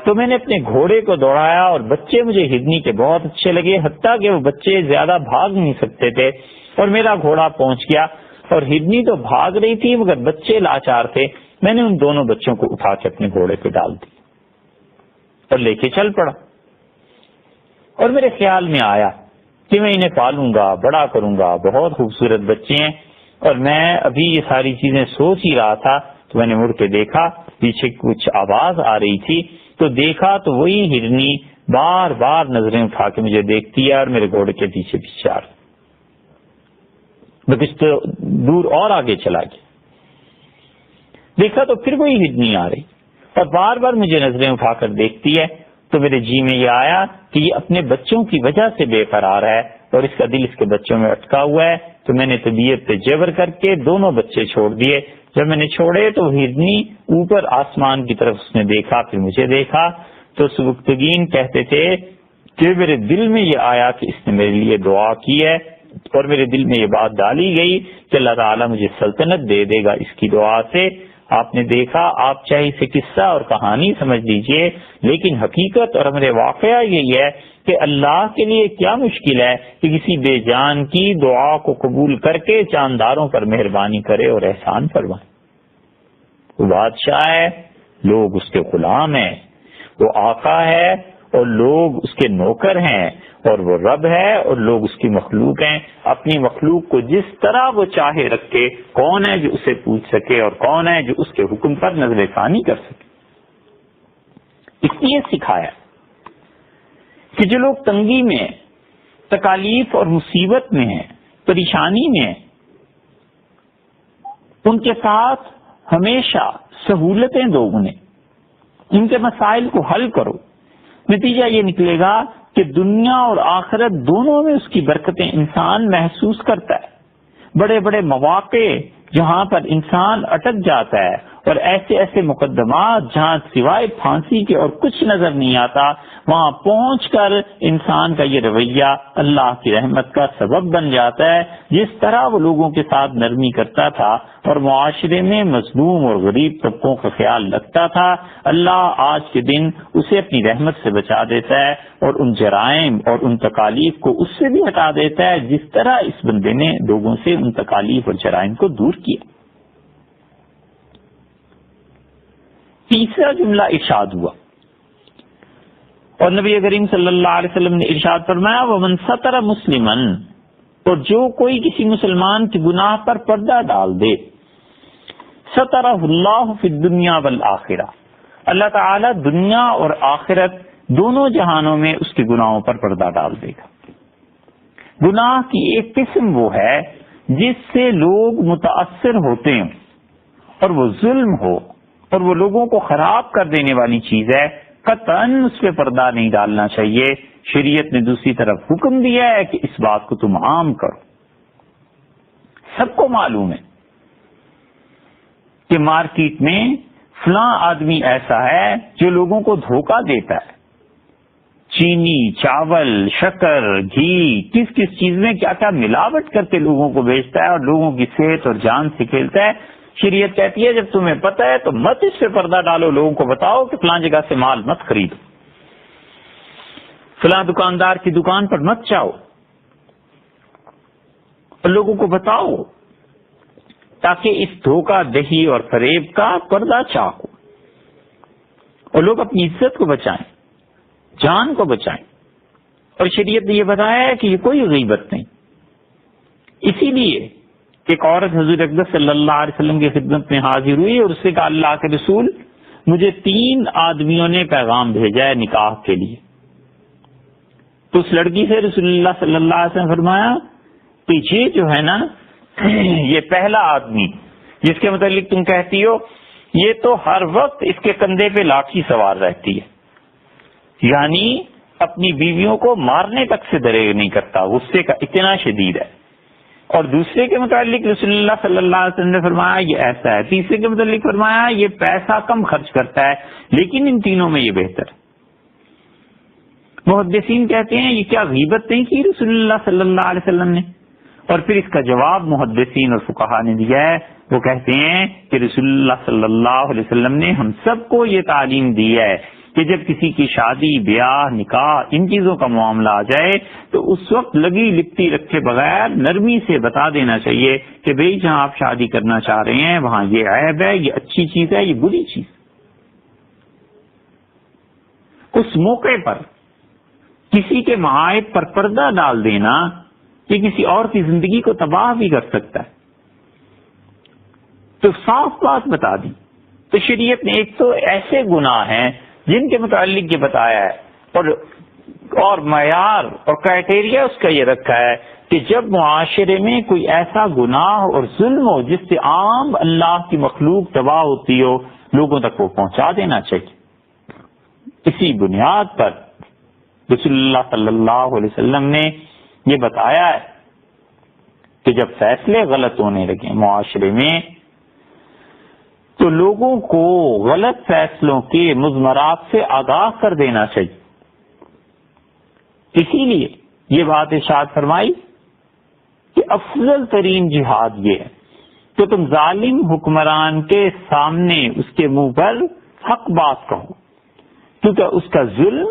[SPEAKER 1] تو میں نے اپنے گھوڑے کو دوڑایا اور بچے مجھے ہرنی کے بہت اچھے لگے، حتیٰ کہ وہ بچے زیادہ بھاگ نہیں سکتے تھے، اور میرا گھوڑا پہنچ گیا اور ہرنی تو بھاگ رہی تھی مگر بچے لاچار تھے، میں نے ان دونوں بچوں کو اٹھا کے اپنے گھوڑے پہ ڈال دی اور لے کے چل پڑا، اور میرے خیال میں آیا کہ میں انہیں پالوں گا، بڑا کروں گا، بہت خوبصورت بچے ہیں، اور میں ابھی یہ ساری چیزیں سوچ ہی رہا تھا تو میں نے مڑ کے دیکھا پیچھے کچھ آواز آ رہی تھی، تو دیکھا تو وہی ہرنی بار بار نظریں اٹھا کے مجھے دیکھتی ہے اور میرے گھوڑے کے پیچھے پیچھے آ رہی۔ میں کچھ تو دور اور آگے چلا گیا، دیکھا تو پھر وہی ہرنی آ رہی اور بار بار مجھے نظریں اٹھا کر دیکھتی ہے، تو میرے جی میں یہ آیا کہ یہ اپنے بچوں کی وجہ سے بے قرار ہے اور اس کا دل اس کے بچوں میں اٹکا ہوا ہے، تو میں نے طبیعت پہ جبر کر کے دونوں بچے چھوڑ دیے۔ جب میں نے چھوڑے تو ہرنی اوپر آسمان کی طرف اس نے دیکھا، پھر مجھے دیکھا، تو سبکتگین کہتے تھے کہ میرے دل میں یہ آیا کہ اس نے میرے لیے دعا کی ہے، اور میرے دل میں یہ بات ڈالی گئی کہ اللہ تعالیٰ مجھے سلطنت دے دے گا اس کی دعا سے۔ آپ نے دیکھا، آپ چاہے اسے قصہ اور کہانی سمجھ لیجئے، لیکن حقیقت اور ہمارے واقعہ یہی ہے کہ اللہ کے لیے کیا مشکل ہے کہ کسی بے جان کی دعا کو قبول کر کے جانداروں پر مہربانی کرے اور احسان فرمائے۔ وہ بادشاہ ہے، لوگ اس کے غلام ہیں، وہ آقا ہے اور لوگ اس کے نوکر ہیں، اور وہ رب ہے اور لوگ اس کی مخلوق ہیں۔ اپنی مخلوق کو جس طرح وہ چاہے رکھے، کون ہے جو اسے پوچھ سکے اور کون ہے جو اس کے حکم پر نظر ثانی کر سکے۔ اس لیے سکھایا کہ جو لوگ تنگی میں، تکالیف اور مصیبت میں ہیں، پریشانی میں ہیں، ان کے ساتھ ہمیشہ سہولتیں دو، ان کے مسائل کو حل کرو۔ نتیجہ یہ نکلے گا کہ دنیا اور آخرت دونوں میں اس کی برکتیں انسان محسوس کرتا ہے۔ بڑے بڑے مواقع جہاں پر انسان اٹک جاتا ہے، اور ایسے ایسے مقدمات جہاں سوائے پھانسی کے اور کچھ نظر نہیں آتا، وہاں پہنچ کر انسان کا یہ رویہ اللہ کی رحمت کا سبب بن جاتا ہے۔ جس طرح وہ لوگوں کے ساتھ نرمی کرتا تھا اور معاشرے میں مظلوم اور غریب طبقوں کا خیال رکھتا تھا، اللہ آج کے دن اسے اپنی رحمت سے بچا دیتا ہے اور ان جرائم اور ان تکالیف کو اس سے بھی ہٹا دیتا ہے، جس طرح اس بندے نے لوگوں سے ان تکالیف اور جرائم کو دور کیا۔ تیسرا جملہ ارشاد ہوا، اور نبی کریم صلی اللہ علیہ وسلم نے ارشاد فرمایا، وَمَن سَتَرَ مُسْلِمًا، اور جو کوئی کسی مسلمان کے گناہ پر پردہ ڈال دے، سَتَرَهُ اللَّهُ فِي الدُّنْيَا وَالْآخِرَةِ، اللہ تعالیٰ دنیا اور آخرت دونوں جہانوں میں اس کے گناہوں پر پردہ ڈال دے گا۔ گناہ کی ایک قسم وہ ہے جس سے لوگ متاثر ہوتے ہیں اور وہ ظلم ہو اور وہ لوگوں کو خراب کر دینے والی چیز ہے، قطعاً اس پہ پردہ نہیں ڈالنا چاہیے۔ شریعت نے دوسری طرف حکم دیا ہے کہ اس بات کو تم عام کرو۔ سب کو معلوم ہے کہ مارکیٹ میں فلاں آدمی ایسا ہے جو لوگوں کو دھوکہ دیتا ہے، چینی، چاول، شکر، گھی، کس کس چیز میں کیا کیا ملاوٹ کر کے لوگوں کو بیچتا ہے اور لوگوں کی صحت اور جان سے کھیلتا ہے۔ شریعت کہتی ہے جب تمہیں پتہ ہے تو مت اس پہ پردہ ڈالو، لوگوں کو بتاؤ کہ فلاں جگہ سے مال مت خریدو، فلاں دکاندار کی دکان پر مت جاؤ، اور لوگوں کو بتاؤ تاکہ اس دھوکہ دہی اور فریب کا پردہ چاک ہو اور لوگ اپنی عزت کو بچائیں، جان کو بچائیں۔ اور شریعت نے یہ بتایا ہے کہ یہ کوئی غیبت نہیں۔ اسی لیے ایک عورت حضور اقدس صلی اللہ علیہ وسلم کی خدمت میں حاضر ہوئی اور اس سے کہا، اللہ کے رسول، مجھے 3 آدمیوں نے پیغام بھیجا ہے نکاح کے لیے۔ تو اس لڑکی سے رسول اللہ صلی اللہ علیہ وسلم فرمایا کہ یہ جو ہے نا، یہ پہلا آدمی جس کے متعلق تم کہتی ہو، یہ تو ہر وقت اس کے کندھے پہ لاٹھی سوار رہتی ہے، یعنی اپنی بیویوں کو مارنے تک سے دریغ نہیں کرتا، غصے کا اتنا شدید ہے۔ اور دوسرے کے متعلق رسول اللہ صلی اللہ علیہ وسلم نے فرمایا یہ ایسا ہے۔ تیسرے کے متعلق فرمایا یہ پیسہ کم خرچ کرتا ہے، لیکن ان تینوں میں یہ بہتر ہے۔ محدثین کہتے ہیں یہ کیا غیبت نہیں کی رسول اللہ صلی اللہ علیہ وسلم نے؟ اور پھر اس کا جواب محدثین اور فقہا نے دیا ہے، وہ کہتے ہیں کہ رسول اللہ صلی اللہ علیہ وسلم نے ہم سب کو یہ تعلیم دی ہے کہ جب کسی کی شادی بیاہ نکاح ان چیزوں کا معاملہ آ جائے تو اس وقت لگی لپٹی رکھے بغیر نرمی سے بتا دینا چاہیے کہ بھئی جہاں آپ شادی کرنا چاہ رہے ہیں وہاں یہ عیب ہے، یہ اچھی چیز ہے، یہ بری چیز۔ اس موقع پر کسی کے معائب پر پردہ ڈال دینا یہ کسی اور کی زندگی کو تباہ بھی کر سکتا ہے۔ تو صاف بات بتا دی۔ تو شریعت نے ایک تو ایسے گناہ ہیں جن کے متعلق یہ بتایا ہے اور معیار اور کرائٹیریا اس کا یہ رکھا ہے کہ جب معاشرے میں کوئی ایسا گناہ اور ظلم ہو جس سے عام اللہ کی مخلوق تباہ ہوتی ہو، لوگوں تک وہ پہنچا دینا چاہیے۔ اسی بنیاد پر رسول اللہ صلی اللہ علیہ وسلم نے یہ بتایا ہے کہ جب فیصلے غلط ہونے لگے معاشرے میں تو لوگوں کو غلط فیصلوں کے مضمرات سے آگاہ کر دینا چاہیے۔ اسی لیے یہ بات ارشاد فرمائی کہ افضل ترین جہاد یہ ہے کہ تم ظالم حکمران کے سامنے اس کے منہ پر حق بات کہو، کیونکہ اس کا ظلم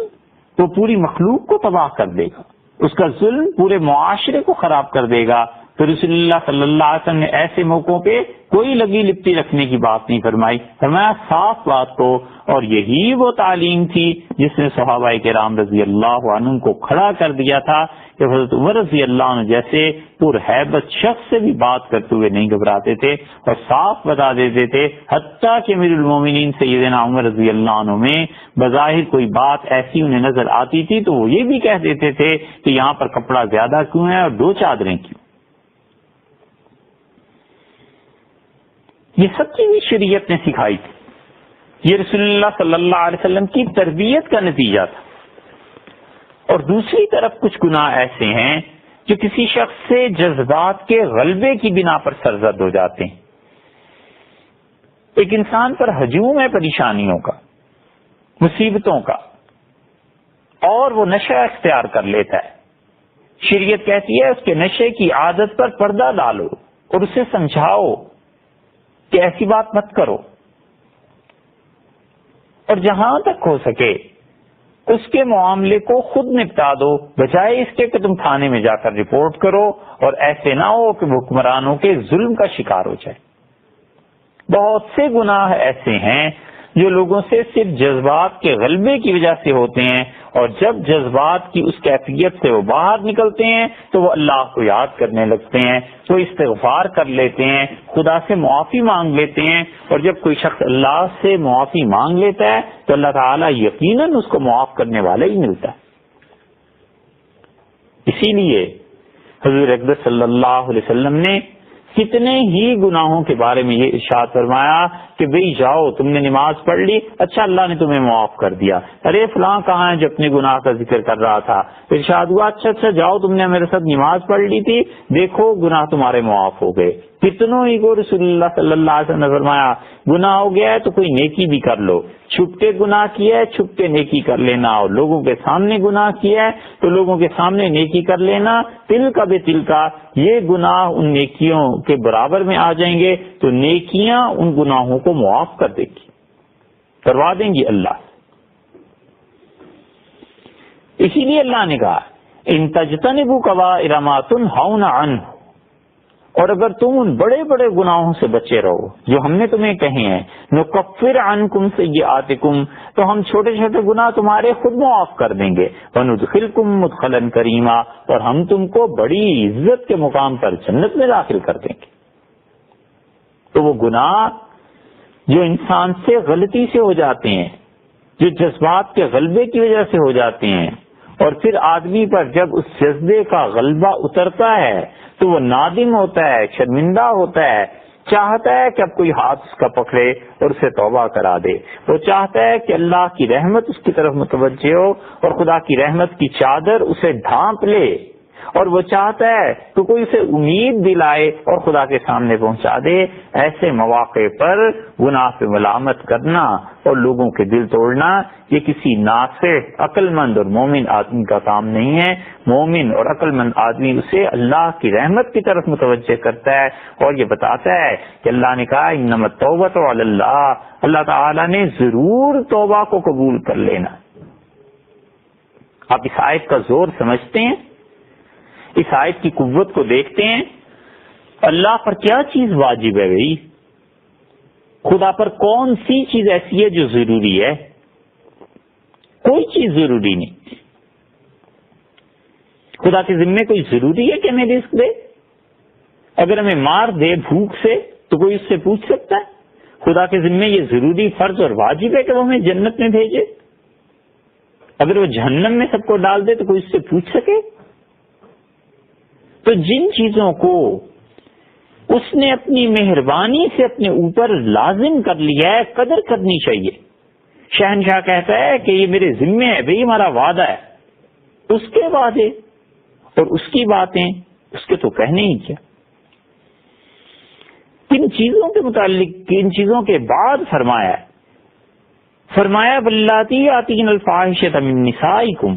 [SPEAKER 1] وہ پوری مخلوق کو تباہ کر دے گا، اس کا ظلم پورے معاشرے کو خراب کر دے گا۔ تو رسول اللہ صلی اللہ علیہ وسلم نے ایسے موقعوں پہ کوئی لگی لپٹی رکھنے کی بات نہیں فرمائی، فرمایا صاف بات کو، اور یہی وہ تعلیم تھی جس نے صحابہ کرام رضی اللہ عنہ کو کھڑا کر دیا تھا کہ حضرت عمر رضی اللہ عنہ جیسے پرہیبت شخص سے بھی بات کرتے ہوئے نہیں گھبراتے تھے اور صاف بتا دیتے تھے، حتیٰ کہ امیر المومنین سیدنا عمر رضی اللہ عنہ میں بظاہر کوئی بات ایسی انہیں نظر آتی تھی تو وہ یہ بھی کہہ دیتے تھے کہ یہاں پر کپڑا زیادہ کیوں ہے اور 2 چادریں کیوں۔ یہ سب چیزیں شریعت نے سکھائی تھی، یہ رسول اللہ صلی اللہ علیہ وسلم کی تربیت کا نتیجہ تھا۔ اور دوسری طرف کچھ گناہ ایسے ہیں جو کسی شخص سے جذبات کے غلبے کی بنا پر سرزد ہو جاتے ہیں۔ ایک انسان پر ہجوم ہے پریشانیوں کا، مصیبتوں کا، اور وہ نشہ اختیار کر لیتا ہے۔ شریعت کہتی ہے اس کے نشے کی عادت پر پردہ ڈالو اور اسے سمجھاؤ کہ ایسی بات مت کرو، اور جہاں تک ہو سکے اس کے معاملے کو خود نپٹا دو، بجائے اس کے کہ تم تھانے میں جا کر رپورٹ کرو اور ایسے نہ ہو کہ حکمرانوں کے ظلم کا شکار ہو جائے۔ بہت سے گناہ ایسے ہیں جو لوگوں سے صرف جذبات کے غلبے کی وجہ سے ہوتے ہیں، اور جب جذبات کی اس کیفیت سے وہ باہر نکلتے ہیں تو وہ اللہ کو یاد کرنے لگتے ہیں، وہ استغفار کر لیتے ہیں، خدا سے معافی مانگ لیتے ہیں، اور جب کوئی شخص اللہ سے معافی مانگ لیتا ہے تو اللہ تعالیٰ یقیناً اس کو معاف کرنے والا ہی ملتا ہے۔ اسی لیے حضور اقدس صلی اللہ علیہ وسلم نے کتنے ہی گناہوں کے بارے میں یہ ارشاد فرمایا کہ بھئی جاؤ تم نے نماز پڑھ لی، اچھا اللہ نے تمہیں معاف کر دیا، ارے فلاں کہاں ہے جو اپنے گناہ کا ذکر کر رہا تھا، ارشاد ہوا اچھا جاؤ تم نے میرے ساتھ نماز پڑھ لی تھی، دیکھو گناہ تمہارے معاف ہو گئے۔ کتنوں ہی کو رسول اللہ صلی اللہ علیہ وسلم نے فرمایا گناہ ہو گیا ہے تو کوئی نیکی بھی کر لو، چھپ کے گناہ کیا ہے چھپ کے نیکی کر لینا، اور لوگوں کے سامنے گناہ کیا ہے تو لوگوں کے سامنے نیکی کر لینا، تل کا بے تل کا، یہ گناہ ان نیکیوں کے برابر میں آ جائیں گے تو نیکیاں ان گناہوں کو معاف کر دے گی، کروا دیں گی اللہ۔ اسی لیے اللہ نے کہا ان تجتنبوا کبائر ما تنہون عنہ، اور اگر تم ان بڑے بڑے گناہوں سے بچے رہو جو ہم نے تمہیں کہے ہیں، نکفر عنکم سیئاتکم، تو ہم چھوٹے چھوٹے گناہ تمہارے خود معاف کر دیں گے، وندخلکم مدخلا کریما، اور ہم تم کو بڑی عزت کے مقام پر جنت میں داخل کر دیں گے۔ تو وہ گناہ جو انسان سے غلطی سے ہو جاتے ہیں، جو جذبات کے غلبے کی وجہ سے ہو جاتے ہیں، اور پھر آدمی پر جب اس جذبے کا غلبہ اترتا ہے تو وہ نادم ہوتا ہے، شرمندہ ہوتا ہے، چاہتا ہے کہ اب کوئی ہاتھ اس کا پکڑے اور اسے توبہ کرا دے، وہ چاہتا ہے کہ اللہ کی رحمت اس کی طرف متوجہ ہو اور خدا کی رحمت کی چادر اسے ڈھانپ لے اور وہ چاہتا ہے کہ کوئی اسے امید دلائے اور خدا کے سامنے پہنچا دے. ایسے مواقع پر گناہ پہ ملامت کرنا اور لوگوں کے دل توڑنا یہ کسی ناصح عقل مند اور مومن آدمی کا کام نہیں ہے. مومن اور عقل مند آدمی اسے اللہ کی رحمت کی طرف متوجہ کرتا ہے اور یہ بتاتا ہے کہ اللہ نے کہا انما التوبۃ علی اللہ، اللہ تعالیٰ نے ضرور توبہ کو قبول کر لینا. آپ اس آیت کا زور سمجھتے ہیں، اس آیت کی قوت کو دیکھتے ہیں. اللہ پر کیا چیز واجب ہے بھائی؟ خدا پر کون سی چیز ایسی ہے جو ضروری ہے؟ کوئی چیز ضروری نہیں. خدا کے ذمے کوئی ضروری ہے کہ ہمیں رزق دے؟ اگر ہمیں مار دے بھوک سے تو کوئی اس سے پوچھ سکتا ہے؟ خدا کے ذمے یہ ضروری فرض اور واجب ہے کہ وہ ہمیں جنت میں بھیجے؟ اگر وہ جہنم میں سب کو ڈال دے تو کوئی اس سے پوچھ سکے؟ تو جن چیزوں کو اس نے اپنی مہربانی سے اپنے اوپر لازم کر لیا ہے قدر کرنی چاہیے. شہنشاہ کہتا ہے کہ یہ میرے ذمے ہے بھئی، ہمارا وعدہ ہے. اس کے وعدے اور اس کی باتیں اس کے تو کہنے ہی کیا. کن چیزوں کے متعلق کن چیزوں کے بعد فرمایا واللاتی یاتین الفاحشۃ من نسائکم،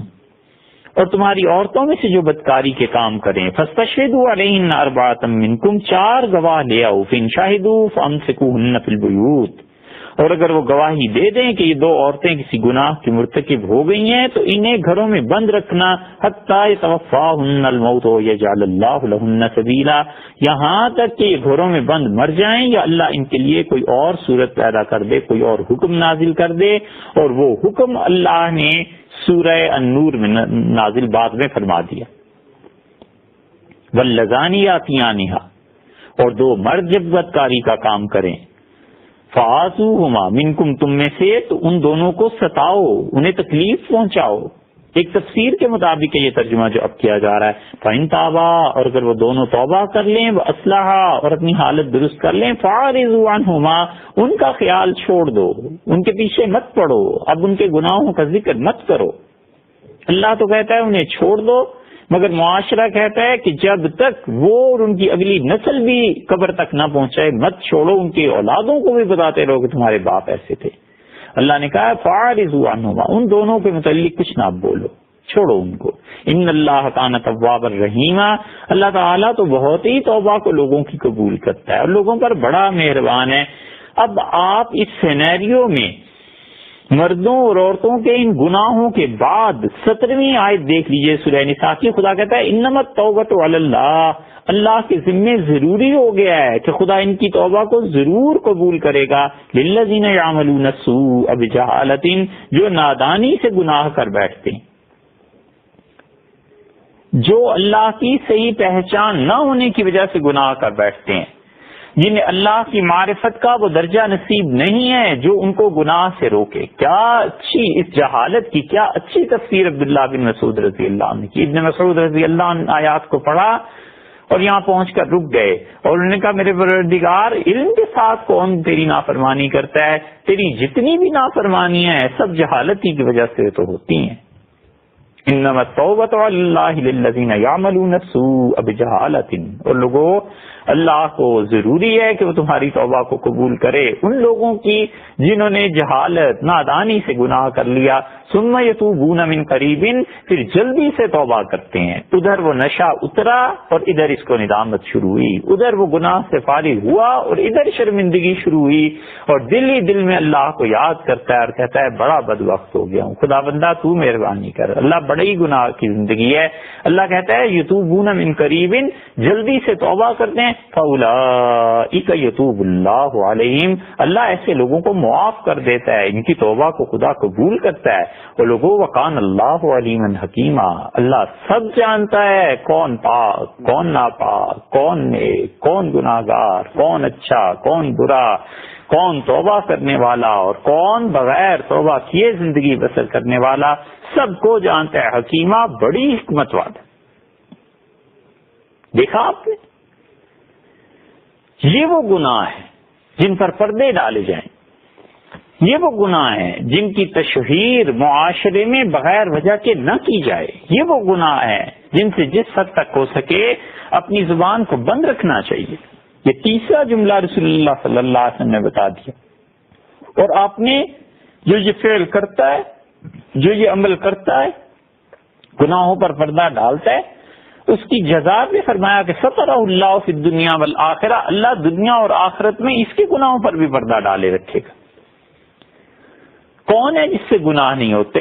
[SPEAKER 1] اور تمہاری عورتوں میں سے جو بدکاری کے کام کریں فاستشہدوا علیہن اربعۃ منکم، 4 گواہ لے آؤ. فإن شہدوا فامسکوہن فی البیوت، اور اگر وہ گواہی دے دیں کہ یہ 2 عورتیں کسی گناہ کی مرتکب ہو گئی ہیں تو انہیں گھروں میں بند رکھنا حتیٰ یتوفاہن الموت یجعل اللہ لہن سبیلا، یہاں تک کہ یہ گھروں میں بند مر جائیں یا اللہ ان کے لیے کوئی اور صورت پیدا کر دے، کوئی اور حکم نازل کر دے. اور وہ حکم اللہ نے سورہ النور میں نازل بعد میں فرما دیا. واللذانی یاتیانہا، اور 2 مرد جب بدکاری کا کام کریں فآذوہما منکم، تم میں سے تو ان دونوں کو ستاؤ، انہیں تکلیف پہنچاؤ. ایک تفسیر کے مطابق یہ ترجمہ جو اب کیا جا رہا ہے فإن تابا، اور اگر وہ دونوں توبہ کر لیں، وأصلحا، اور اپنی حالت درست کر لیں، فأعرضوا عنہما، ان کا خیال چھوڑ دو، ان کے پیچھے مت پڑو، اب ان کے گناہوں کا ذکر مت کرو. اللہ تو کہتا ہے انہیں چھوڑ دو، مگر معاشرہ کہتا ہے کہ جب تک وہ اور ان کی اگلی نسل بھی قبر تک نہ پہنچائے مت چھوڑو، ان کی اولادوں کو بھی بتاتے رہو کہ تمہارے باپ ایسے تھے. اللہ نے کہا فاعرضوا عنہما، ان دونوں کے متعلق کچھ نہ بولو، چھوڑو ان کو. ان اللہ کان توابا رحیما، اللہ تعالیٰ تو بہت ہی توبہ کو لوگوں کی قبول کرتا ہے اور لوگوں پر بڑا مہربان ہے. اب آپ اس سینیریو میں مردوں اور عورتوں کے ان گناہوں کے بعد 17ویں آیت دیکھ لیجئے سورہ نساء کی. خدا کہتا ہے انما التوبۃ علی اللہ، اللہ کے ذمے ضروری ہو گیا ہے کہ خدا ان کی توبہ کو ضرور قبول کرے گا. للذین یعملون السوء بجہالۃ، جو نادانی سے گناہ کر بیٹھتے ہیں، جو اللہ کی صحیح پہچان نہ ہونے کی وجہ سے گناہ کر بیٹھتے ہیں، جنہیں اللہ کی معرفت کا وہ درجہ نصیب نہیں ہے جو ان کو گناہ سے روکے. کیا اچھی اس جہالت کی کیا اچھی تفسیر عبداللہ بن مسعود رضی اللہ عنہ کی. ابن مسعود رضی اللہ عنہ آیات کو پڑھا اور یہاں پہنچ کر رک گئے اور انہوں نے کہا میرے پروردگار، علم کے ساتھ کون تیری نافرمانی کرتا ہے؟ تیری جتنی بھی نافرمانیاں ہیں سب جہالتی کی وجہ سے تو ہوتی ہیں. انما التوبۃ علی اللہ للذین یعملون السوء بجہالۃ، اور لوگوں اللہ کو ضروری ہے کہ وہ تمہاری توبہ کو قبول کرے ان لوگوں کی جنہوں نے جہالت نادانی سے گناہ کر لیا. ثم یتوبون من قریب، پھر جلدی سے توبہ کرتے ہیں. ادھر وہ نشہ اترا اور ادھر اس کو ندامت شروع ہوئی، ادھر وہ گناہ سے فارغ ہوا اور ادھر شرمندگی شروع ہوئی، اور دل ہی دل میں اللہ کو یاد کرتا ہے اور کہتا ہے بڑا بد وقت ہو گیا ہوں، خدا بندہ تو مہربانی کر. اللہ بڑے ہی گناہ کی زندگی ہے. اللہ کہتا ہے یتوبون من قریب، جلدی سے توبہ کرتے ہیں. فاولئک یتوب اللہ علیہم، اللہ ایسے لوگوں کو معاف کر دیتا ہے، ان کی توبہ کو خدا قبول کرتا ہے. اور لوگوں وکان اللہ علیما حکیما، اللہ سب جانتا ہے کون پاک کون ناپاک، کون نیک کون گناہگار، کون اچھا کون برا، کون توبہ کرنے والا اور کون بغیر توبہ کیے زندگی بسر کرنے والا، سب کو جانتا ہے. حکیمہ، بڑی حکمت والا. دیکھا آپ نے، یہ وہ گناہ ہیں جن پر پردے ڈالے جائیں، یہ وہ گناہ ہیں جن کی تشہیر معاشرے میں بغیر وجہ کے نہ کی جائے. یہ وہ گناہ ہیں جن سے جس حد تک ہو سکے اپنی زبان کو بند رکھنا چاہیے. یہ تیسرا جملہ رسول اللہ صلی اللہ علیہ وسلم نے بتا دیا. اور آپ نے جو یہ فعل کرتا ہے، جو یہ عمل کرتا ہے، گناہوں پر پردہ ڈالتا ہے، اس کی جزا بھی فرمایا کہ سترہ اللہ فی الدنیا والآخرہ، اللہ دنیا اور آخرت میں اس کے گناہوں پر بھی پردہ ڈالے رکھے گا. کون ہے جس سے گناہ نہیں ہوتے؟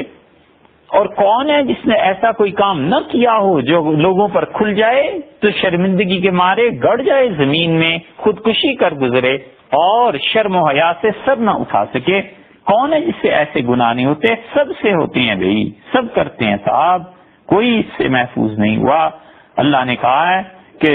[SPEAKER 1] اور کون ہے جس نے ایسا کوئی کام نہ کیا ہو جو لوگوں پر کھل جائے تو شرمندگی کے مارے گڑ جائے زمین میں، خودکشی کر گزرے اور شرم و حیا سے سر نہ اٹھا سکے؟ کون ہے جس سے ایسے گناہ نہیں ہوتے؟ سب سے ہوتے ہیں بھائی، سب کرتے ہیں صاحب، کوئی اس سے محفوظ نہیں ہوا. اللہ نے کہا ہے کہ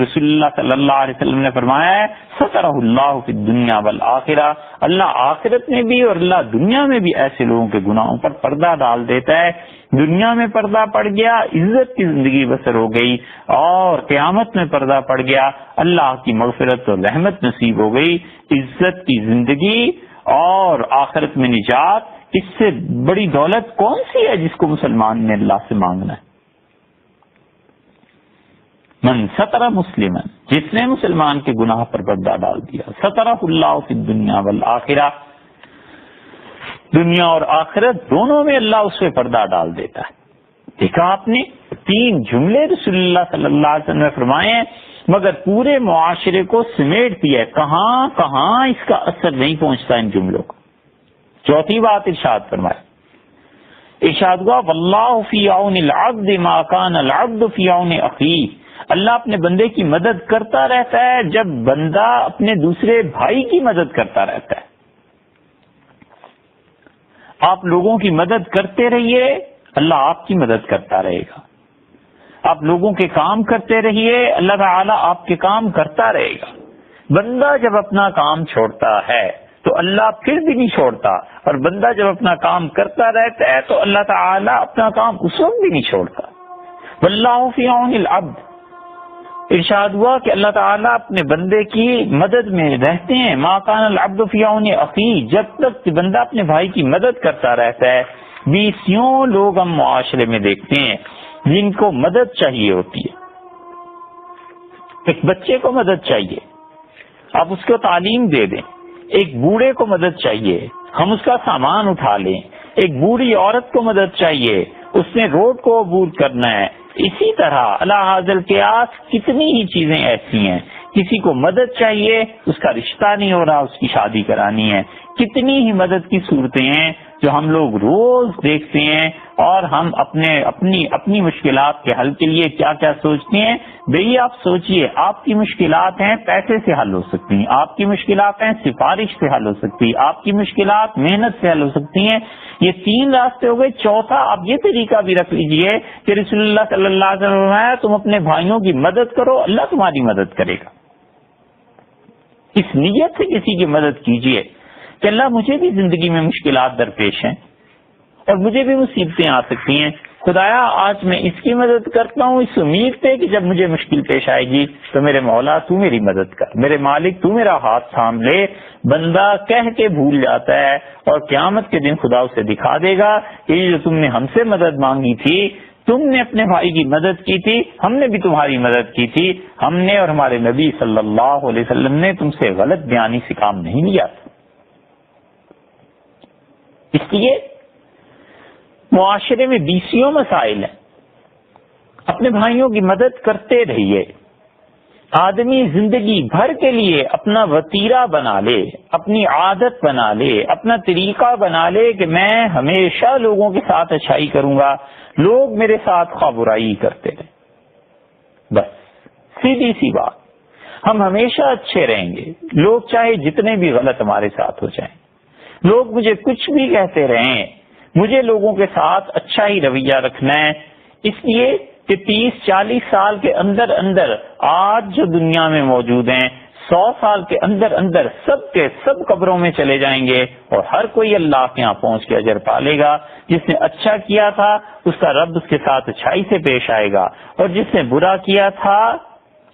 [SPEAKER 1] رسول اللہ صلی اللہ علیہ وسلم نے فرمایا ہے سترہ اللہ فی الدنیا والآخرہ، اللہ آخرت میں بھی اور اللہ دنیا میں بھی ایسے لوگوں کے گناہوں پر پردہ ڈال دیتا ہے. دنیا میں پردہ پڑ گیا، عزت کی زندگی بسر ہو گئی، اور قیامت میں پردہ پڑ گیا، اللہ کی مغفرت اور رحمت نصیب ہو گئی. عزت کی زندگی اور آخرت میں نجات، اس سے بڑی دولت کون سی ہے جس کو مسلمان نے اللہ سے مانگنا ہے؟ من سترہ مسلمن، جس نے مسلمان کے گناہ پر پردہ ڈال دیا، سترہ اللہ فی الدنیا والآخرہ، دنیا اور آخرت دونوں میں اللہ اس پہ پردہ ڈال دیتا ہے. دیکھا آپ نے، تین جملے رسول اللہ صلی اللہ علیہ وسلم نے فرمائے ہیں، مگر پورے معاشرے کو سمیٹ دیا ہے. کہاں کہاں اس کا اثر نہیں پہنچتا ان جملوں کو. چوتھی بات ارشاد فرمائے، ارشاد ہوا واللہ فی عون العبد ما کان العبد فی عون اخیہ، اللہ اپنے بندے کی مدد کرتا رہتا ہے جب بندہ اپنے دوسرے بھائی کی مدد کرتا رہتا ہے. آپ لوگوں کی مدد کرتے رہیے، اللہ آپ کی مدد کرتا رہے گا. آپ لوگوں کے کام کرتے رہیے، اللہ تعالیٰ آپ کے کام کرتا رہے گا. بندہ جب اپنا کام چھوڑتا ہے تو اللہ پھر بھی نہیں چھوڑتا، اور بندہ جب اپنا کام کرتا رہتا ہے تو اللہ تعالیٰ اپنا کام اس وقت بھی نہیں چھوڑتا. واللہ فی عون العبد، ارشاد ہوا کہ اللہ تعالیٰ اپنے بندے کی مدد میں رہتے ہیں. ما کان العبد فی عون اخیہ، جب تک کہ بندہ اپنے بھائی کی مدد کرتا رہتا ہے. بیسیوں لوگ ہم معاشرے میں دیکھتے ہیں جن کو مدد چاہیے ہوتی ہے. ایک بچے کو مدد چاہیے، آپ اس کو تعلیم دے دیں. ایک بوڑھے کو مدد چاہیے، ہم اس کا سامان اٹھا لیں. ایک بوڑھی عورت کو مدد چاہیے، اس نے روڈ کو عبور کرنا ہے. اسی طرح اللہ حاضر قیاس کتنی ہی چیزیں ایسی ہیں. کسی کو مدد چاہیے، اس کا رشتہ نہیں ہو رہا، اس کی شادی کرانی ہے. کتنی ہی مدد کی صورتیں ہیں جو ہم لوگ روز دیکھتے ہیں، اور ہم اپنی مشکلات کے حل کے لیے کیا کیا سوچتے ہیں. بھئی آپ سوچئے، آپ کی مشکلات ہیں پیسے سے حل ہو سکتی ہیں، آپ کی مشکلات ہیں سفارش سے حل ہو سکتی، آپ کی مشکلات محنت سے حل ہو سکتی ہیں. یہ تین راستے ہو گئے. چوتھا آپ یہ طریقہ بھی رکھ لیجئے کہ رسول اللہ صلی اللہ علیہ وسلم نے تم اپنے بھائیوں کی مدد کرو، اللہ تمہاری مدد کرے گا. اس نیت سے کسی کی مدد کیجئے کہ اللہ مجھے بھی زندگی میں مشکلات درپیش ہیں اور مجھے بھی مصیبتیں آ سکتی ہیں، خدایا آج میں اس کی مدد کرتا ہوں اس امید پہ کہ جب مجھے مشکل پیش آئے گی تو میرے مولا تو میری مدد کر، میرے مالک تو میرا ہاتھ تھام لے. بندہ کہہ کے بھول جاتا ہے، اور قیامت کے دن خدا اسے دکھا دے گا کہ یہ جو تم نے ہم سے مدد مانگی تھی، تم نے اپنے بھائی کی مدد کی تھی، ہم نے بھی تمہاری مدد کی تھی. ہم نے اور ہمارے نبی صلی اللہ علیہ وسلم نے تم سے غلط بیانی سے کام نہیں لیا تھا. اس لیے معاشرے میں بیسیوں مسائل ہیں، اپنے بھائیوں کی مدد کرتے رہیے. آدمی زندگی بھر کے لیے اپنا وتیرہ بنا لے، اپنی عادت بنا لے، اپنا طریقہ بنا لے کہ میں ہمیشہ لوگوں کے ساتھ اچھائی کروں گا، لوگ میرے ساتھ خواہ برائی کرتے رہیں. بس سیدھی سی بات، ہم ہمیشہ اچھے رہیں گے، لوگ چاہے جتنے بھی غلط ہمارے ساتھ ہو جائیں، لوگ مجھے کچھ بھی کہتے رہیں، مجھے لوگوں کے ساتھ اچھا ہی رویہ رکھنا ہے. اس لیے کہ 30-40 سال کے اندر اندر آج جو دنیا میں موجود ہیں، 100 سال کے اندر اندر سب کے سب قبروں میں چلے جائیں گے، اور ہر کوئی اللہ کے یہاں پہنچ کے اجر پالے گا. جس نے اچھا کیا تھا اس کا رب اس کے ساتھ اچھائی سے پیش آئے گا، اور جس نے برا کیا تھا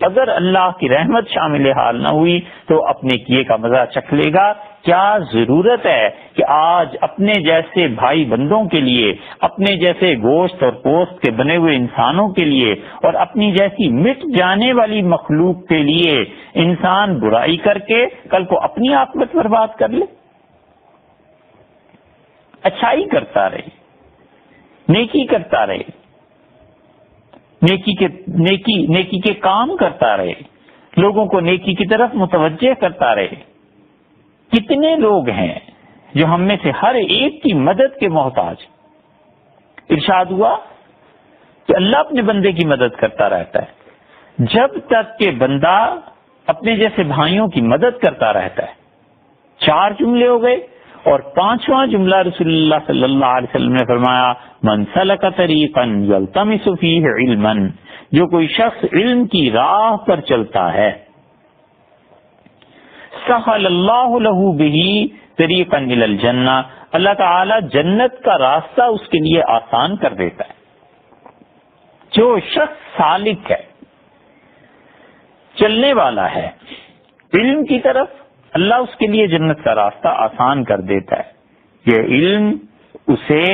[SPEAKER 1] اگر اللہ کی رحمت شامل حال نہ ہوئی تو اپنے کیے کا مزہ چکھ لے گا. کیا ضرورت ہے کہ آج اپنے جیسے بھائی بندوں کے لیے، اپنے جیسے گوشت اور پوست کے بنے ہوئے انسانوں کے لیے اور اپنی جیسی مٹ جانے والی مخلوق کے لیے انسان برائی کر کے کل کو اپنی عاقبت برباد کر لے؟ اچھائی کرتا رہے، نیکی کرتا رہے، نیکی کے کام کرتا رہے، لوگوں کو نیکی کی طرف متوجہ کرتا رہے۔ کتنے لوگ ہیں جو ہم میں سے ہر ایک کی مدد کے محتاج؟ ارشاد ہوا کہ اللہ اپنے بندے کی مدد کرتا رہتا ہے جب تک کہ بندہ اپنے جیسے بھائیوں کی مدد کرتا رہتا ہے۔ 4 جملے ہو گئے، اور 5واں جملہ رسول اللہ صلی اللہ علیہ وسلم نے فرمایا من سلک طریقا یلتمس فیہ علما، جو کوئی شخص علم کی راہ پر چلتا ہے، سہل اللہ لہ بہ طریقا الی الجنہ، اللہ تعالی جنت کا راستہ اس کے لیے آسان کر دیتا ہے۔ جو شخص سالک ہے، چلنے والا ہے علم کی طرف، اللہ اس کے لیے جنت کا راستہ آسان کر دیتا ہے۔ یہ علم اسے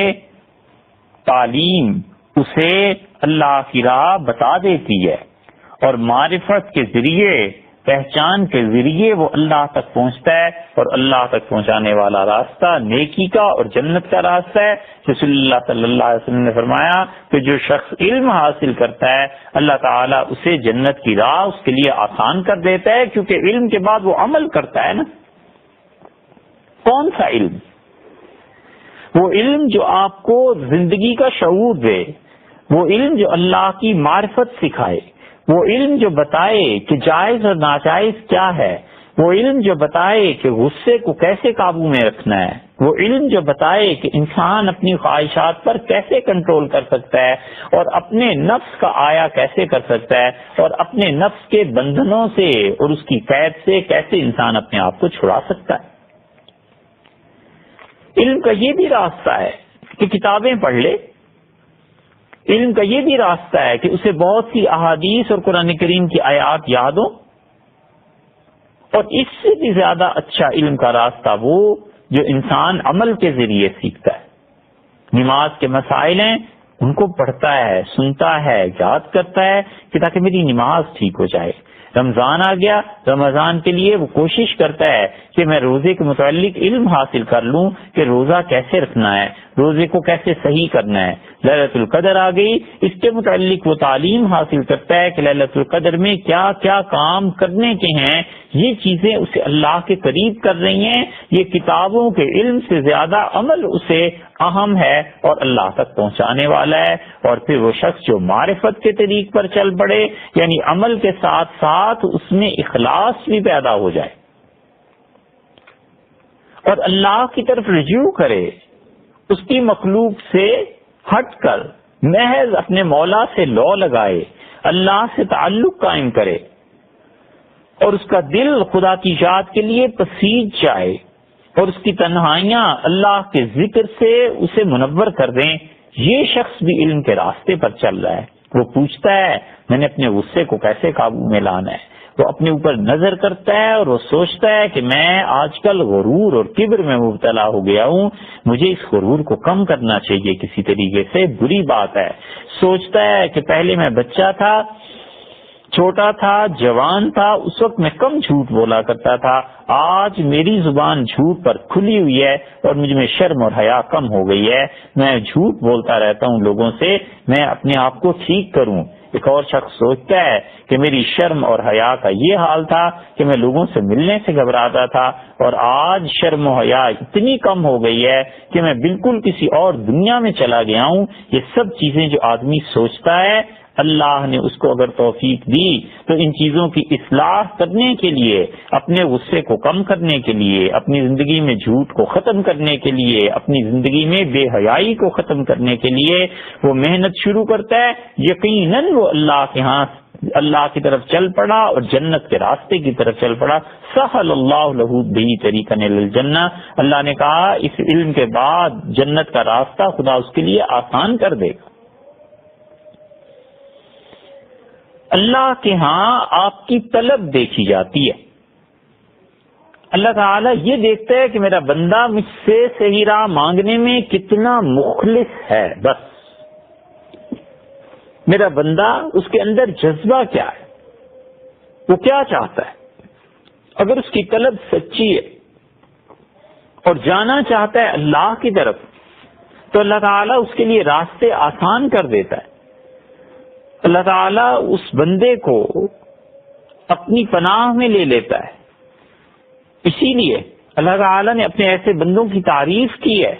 [SPEAKER 1] تعلیم، اسے اللہ کی راہ بتا دیتی ہے، اور معرفت کے ذریعے، پہچان کے ذریعے وہ اللہ تک پہنچتا ہے، اور اللہ تک پہنچانے والا راستہ نیکی کا اور جنت کا راستہ ہے۔ رسول اللہ صلی اللہ علیہ وسلم نے فرمایا کہ جو شخص علم حاصل کرتا ہے اللہ تعالیٰ اسے جنت کی راہ اس کے لیے آسان کر دیتا ہے، کیونکہ علم کے بعد وہ عمل کرتا ہے نا۔ کون سا علم؟ وہ علم جو آپ کو زندگی کا شعور دے، وہ علم جو اللہ کی معرفت سکھائے، وہ علم جو بتائے کہ جائز اور ناجائز کیا ہے، وہ علم جو بتائے کہ غصے کو کیسے قابو میں رکھنا ہے، وہ علم جو بتائے کہ انسان اپنی خواہشات پر کیسے کنٹرول کر سکتا ہے، اور اپنے نفس کا آیا کیسے کر سکتا ہے، اور اپنے نفس کے بندھنوں سے اور اس کی قید سے کیسے انسان اپنے آپ کو چھڑا سکتا ہے۔ علم کا یہ بھی راستہ ہے کہ کتابیں پڑھ لے، علم کا یہ بھی راستہ ہے کہ اسے بہت سی احادیث اور قرآن کریم کی آیات یاد ہو، اور اس سے بھی زیادہ اچھا علم کا راستہ وہ جو انسان عمل کے ذریعے سیکھتا ہے۔ نماز کے مسائل ہیں، ان کو پڑھتا ہے، سنتا ہے، یاد کرتا ہے کہ تاکہ میری نماز ٹھیک ہو جائے۔ رمضان آ گیا، رمضان کے لیے وہ کوشش کرتا ہے کہ میں روزے کے متعلق علم حاصل کر لوں کہ روزہ کیسے رکھنا ہے، روزے کو کیسے صحیح کرنا ہے۔ لیلۃ القدر آ گئی، اس کے متعلق وہ تعلیم حاصل کرتا ہے کہ لیلۃ القدر میں کیا کیا کام کرنے کے ہیں، یہ چیزیں اسے اللہ کے قریب کر رہی ہیں۔ یہ کتابوں کے علم سے زیادہ عمل اسے اہم ہے اور اللہ تک پہنچانے والا ہے۔ اور پھر وہ شخص جو معرفت کے طریق پر چل پڑے، یعنی عمل کے ساتھ ساتھ اس میں اخلاص بھی پیدا ہو جائے اور اللہ کی طرف رجوع کرے، اس کی مخلوق سے ہٹ کر محض اپنے مولا سے لو لگائے، اللہ سے تعلق قائم کرے، اور اس کا دل خدا کی ذات کے لیے پسیج جائے، اور اس کی تنہائیاں اللہ کے ذکر سے اسے منور کر دیں، یہ شخص بھی علم کے راستے پر چل رہا ہے۔ وہ پوچھتا ہے میں نے اپنے غصے کو کیسے قابو میں لانا ہے، وہ اپنے اوپر نظر کرتا ہے اور وہ سوچتا ہے کہ میں آج کل غرور اور کبر میں مبتلا ہو گیا ہوں، مجھے اس غرور کو کم کرنا چاہیے کسی طریقے سے، بری بات ہے۔ سوچتا ہے کہ پہلے میں بچہ تھا، چھوٹا تھا، جوان تھا، اس وقت میں کم جھوٹ بولا کرتا تھا، آج میری زبان جھوٹ پر کھلی ہوئی ہے اور مجھ میں شرم اور حیا کم ہو گئی ہے، میں جھوٹ بولتا رہتا ہوں لوگوں سے، میں اپنے آپ کو ٹھیک کروں۔ ایک اور شخص سوچتا ہے کہ میری شرم اور حیا کا یہ حال تھا کہ میں لوگوں سے ملنے سے گھبراتا تھا، اور آج شرم و حیا اتنی کم ہو گئی ہے کہ میں بالکل کسی اور دنیا میں چلا گیا ہوں۔ یہ سب چیزیں جو آدمی سوچتا ہے، اللہ نے اس کو اگر توفیق دی تو ان چیزوں کی اصلاح کرنے کے لیے، اپنے غصے کو کم کرنے کے لیے، اپنی زندگی میں جھوٹ کو ختم کرنے کے لیے، اپنی زندگی میں بے حیائی کو ختم کرنے کے لیے وہ محنت شروع کرتا ہے، یقیناً وہ اللہ کے ہاں اللہ کی طرف چل پڑا اور جنت کے راستے کی طرف چل پڑا۔ سہل اللہ لہ بہ طریقا الی الجنہ، اللہ نے کہا اس علم کے بعد جنت کا راستہ خدا اس کے لیے آسان کر دے گا۔ اللہ کے ہاں آپ کی طلب دیکھی جاتی ہے، اللہ تعالیٰ یہ دیکھتا ہے کہ میرا بندہ مجھ سے صحیح راہ مانگنے میں کتنا مخلص ہے. بس میرا بندہ، اس کے اندر جذبہ کیا ہے، وہ کیا چاہتا ہے. اگر اس کی طلب سچی ہے اور جانا چاہتا ہے اللہ کی طرف، تو اللہ تعالیٰ اس کے لیے راستے آسان کر دیتا ہے. اللہ تعالیٰ اس بندے کو اپنی پناہ میں لے لیتا ہے. اسی لیے اللہ تعالیٰ نے اپنے ایسے بندوں کی تعریف کی ہے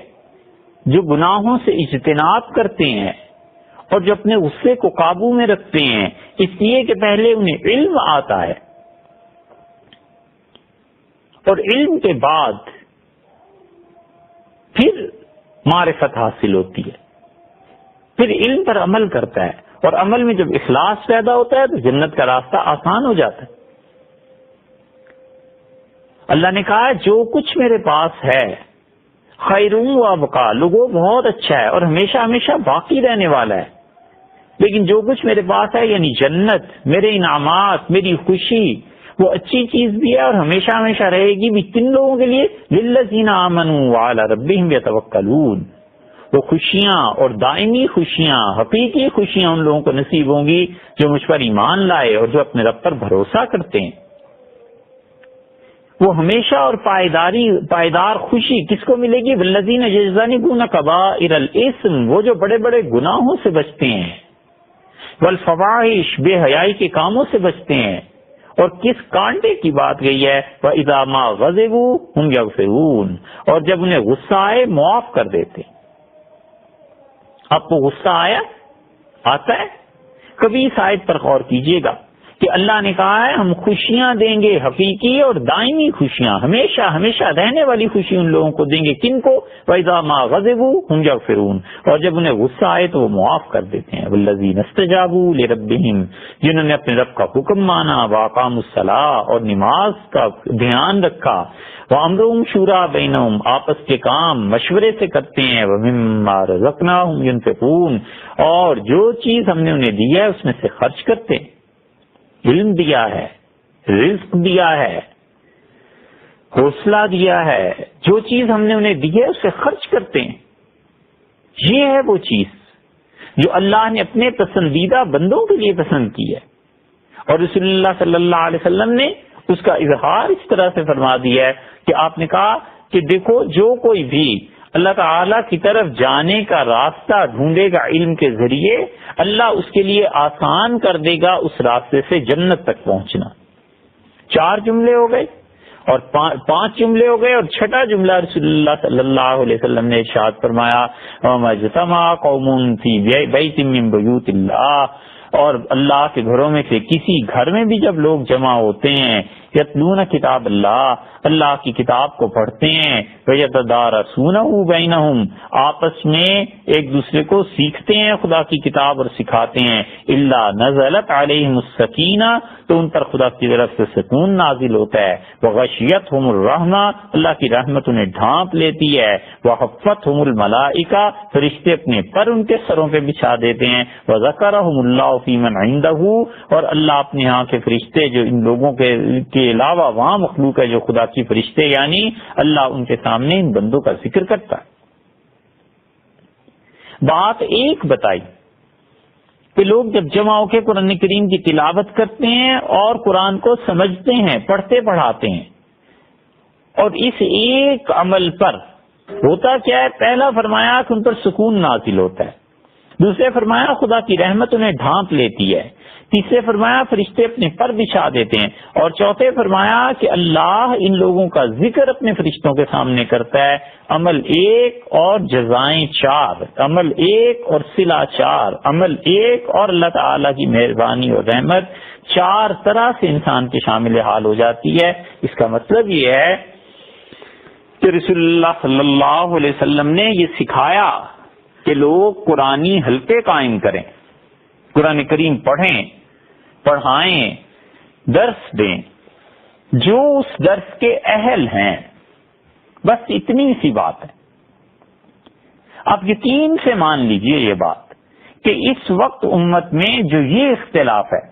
[SPEAKER 1] جو گناہوں سے اجتناب کرتے ہیں اور جو اپنے غصے کو قابو میں رکھتے ہیں، اس لیے کہ پہلے انہیں علم آتا ہے اور علم کے بعد پھر معرفت حاصل ہوتی ہے، پھر علم پر عمل کرتا ہے، اور عمل میں جب اخلاص پیدا ہوتا ہے تو جنت کا راستہ آسان ہو جاتا ہے. اللہ نے کہا جو کچھ میرے پاس ہے خیروں و ابقا، لوگوں بہت اچھا ہے اور ہمیشہ ہمیشہ باقی رہنے والا ہے. لیکن جو کچھ میرے پاس ہے یعنی جنت، میرے انعامات، میری خوشی، وہ اچھی چیز بھی ہے اور ہمیشہ ہمیشہ رہے گی بھی کن لوگوں کے لیے؟ للذین آمنوا وعلی ربہم یتوکلون. وہ خوشیاں اور دائمی خوشیاں، حقیقی خوشیاں ان لوگوں کو نصیب ہوں گی جو مجھ پر ایمان لائے اور جو اپنے رب پر بھروسہ کرتے ہیں. وہ ہمیشہ اور پائیدار خوشی کس کو ملے گی؟ والذین یجتنبون کبائر الاثم، وہ جو بڑے بڑے گناہوں سے بچتے ہیں، والفواحش، بے حیائی کے کاموں سے بچتے ہیں. اور کس کانٹے کی بات گئی ہے؟ وَإِذَا مَا غَضِبُوا هُمْ يَغْفِرُونَ، اور جب انہیں غصہ آئے معاف کر دیتے. آپ کو غصہ آتا ہے؟ کبھی اس آیت پر غور کیجئے گا کہ اللہ نے کہا ہے ہم خوشیاں دیں گے، حقیقی اور دائمی خوشیاں، ہمیشہ ہمیشہ رہنے والی خوشی ان لوگوں کو دیں گے. کن کو؟ وَإِذَا مَا غَضِبُوا هُمْ يَغْفِرُونَ، اور جب انہیں غصہ آئے تو وہ معاف کر دیتے ہیں. وَالَّذِينَ اسْتَجَابُوا لِرَبِّهِمْ، جنہوں نے اپنے رب کا حکم مانا، وَأَقَامُوا الصَّلَاةَ، اور نماز کا دھیان رکھا، وَأَمْرُهُمْ شُورَىٰ بَيْنَهُمْ، آپس کے کام مشورے سے کرتے ہیں، وَمِمَّا رَزَقْنَاهُمْ يُنْفِقُونَ، اور جو چیز ہم نے انہیں دی ہے اس میں سے خرچ کرتے ہیں. علم دیا ہے، رزق دیا ہے، حوصلہ دیا ہے، جو چیز ہم نے انہیں دی ہے اسے خرچ کرتے ہیں. یہ ہے وہ چیز جو اللہ نے اپنے پسندیدہ بندوں کے لیے پسند کی ہے، اور رسول اللہ صلی اللہ علیہ وسلم نے اس کا اظہار اس طرح سے فرما دیا ہے کہ آپ نے کہا کہ دیکھو جو کوئی بھی اللہ تعالیٰ کی طرف جانے کا راستہ ڈھونڈے گا علم کے ذریعے، اللہ اس کے لیے آسان کر دے گا اس راستے سے جنت تک پہنچنا. 4 جملے ہو گئے اور 5 جملے ہو گئے، اور چھٹا جملہ رسول اللہ صلی اللہ علیہ وسلم نے ارشاد فرمایا وَمَا اجْتَمَعَ قَوْمٌ فِي بَيْتٍ مِّن بُيُوتِ اللَّهِ، اور اللہ کے گھروں میں سے کسی گھر میں بھی جب لوگ جمع ہوتے ہیں، یتلون کتاب اللہ، اللہ کی کتاب کو پڑھتے ہیں، وَيَتَدَارَسُونَهُ بَيْنَهُمْ، آپس میں ایک دوسرے کو سیکھتے ہیں خدا کی کتاب اور سکھاتے ہیں، إِلَّا نَزَلَتْ عَلَيْهِمُ السَّكِينَةُ، تو ان پر خدا کی طرف سے سکون نازل ہوتا ہے، وَغَشِيَتْهُمُ الرَّحْمَةُ، اللہ کی رحمت انہیں ڈھانپ لیتی ہے، وَحَفَّتْهُمُ الْمَلَائِكَةُ، فرشتے اپنے پر ان کے سروں پہ بچھا دیتے ہیں، وَذَكَرَهُمُ اللَّهُ فِي مَنْ عِندَهُ، اور اللہ اپنے ہاں کے فرشتے جو ان لوگوں کے علاوہ وہاں مخلوق ہے جو خدا کی فرشتے، یعنی اللہ ان کے سامنے ان بندوں کا ذکر کرتا ہے. بات ایک بتائی کہ لوگ جب جمع ہو کے قرآن کریم کی تلاوت کرتے ہیں اور قرآن کو سمجھتے ہیں، پڑھتے پڑھاتے ہیں، اور اس ایک عمل پر ہوتا کیا ہے؟ پہلا فرمایا کہ ان پر سکون نازل ہوتا ہے، دوسرے فرمایا خدا کی رحمت انہیں ڈھانپ لیتی ہے، تیسرے فرمایا فرشتے اپنے پر بچھا دیتے ہیں، اور چوتھے فرمایا کہ اللہ ان لوگوں کا ذکر اپنے فرشتوں کے سامنے کرتا ہے. عمل 1 اور جزائیں 4، عمل 1 اور صلہ 4، عمل 1 اور اللہ تعالیٰ کی مہربانی اور رحمت، 4 طرح سے انسان کے شامل حال ہو جاتی ہے. اس کا مطلب یہ ہے کہ رسول اللہ صلی اللہ علیہ وسلم نے یہ سکھایا کہ لوگ قرآنی حلقے قائم کریں، قرآن کریم پڑھیں، پڑھائیں، درس دیں، جو اس درس کے اہل ہیں. بس اتنی سی بات ہے. آپ یقین سے مان لیجئے یہ بات کہ اس وقت امت میں جو یہ اختلاف ہے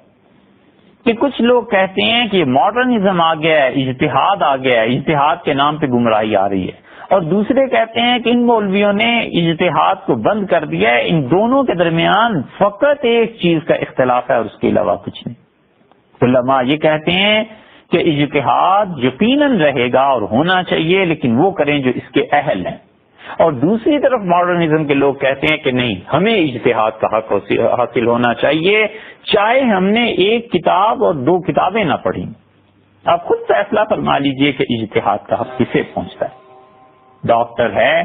[SPEAKER 1] کہ کچھ لوگ کہتے ہیں کہ ماڈرنزم آ گیا ہے، اجتہاد آ گیا ہے، اجتہاد کے نام پہ گمراہی آ رہی ہے، اور دوسرے کہتے ہیں کہ ان مولویوں نے اجتہاد کو بند کر دیا ہے۔ ان دونوں کے درمیان فقط ایک چیز کا اختلاف ہے اور اس کے علاوہ کچھ نہیں۔ علماء یہ کہتے ہیں کہ اجتہاد یقیناً رہے گا اور ہونا چاہیے، لیکن وہ کریں جو اس کے اہل ہیں، اور دوسری طرف ماڈرنزم کے لوگ کہتے ہیں کہ نہیں، ہمیں اجتہاد کا حق حاصل ہونا چاہیے، چاہے ہم نے ایک کتاب اور 2 کتابیں نہ پڑھی۔ آپ خود فیصلہ فرما لیجئے کہ اجتہاد کا حق کسے پہنچتا ہے۔ ڈاکٹر ہے،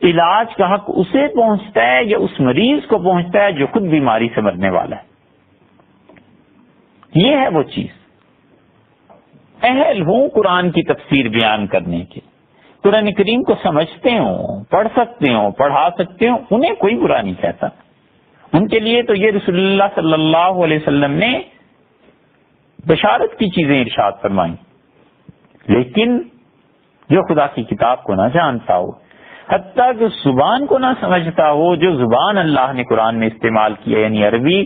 [SPEAKER 1] علاج کا حق اسے پہنچتا ہے یا اس مریض کو پہنچتا ہے جو خود بیماری سے مرنے والا ہے؟ یہ ہے وہ چیز۔ اہل ہوں قرآن کی تفسیر بیان کرنے کے، قرآن کریم کو سمجھتے ہوں، پڑھ سکتے ہوں، پڑھا سکتے ہوں، انہیں کوئی برا نہیں کہتا۔ ان کے لیے تو یہ رسول اللہ صلی اللہ علیہ وسلم نے بشارت کی چیزیں ارشاد فرمائیں۔ لیکن جو خدا کی کتاب کو نہ جانتا ہو، حتیٰ کہ اس زبان کو نہ سمجھتا ہو جو زبان اللہ نے قرآن میں استعمال کی ہے، یعنی عربی،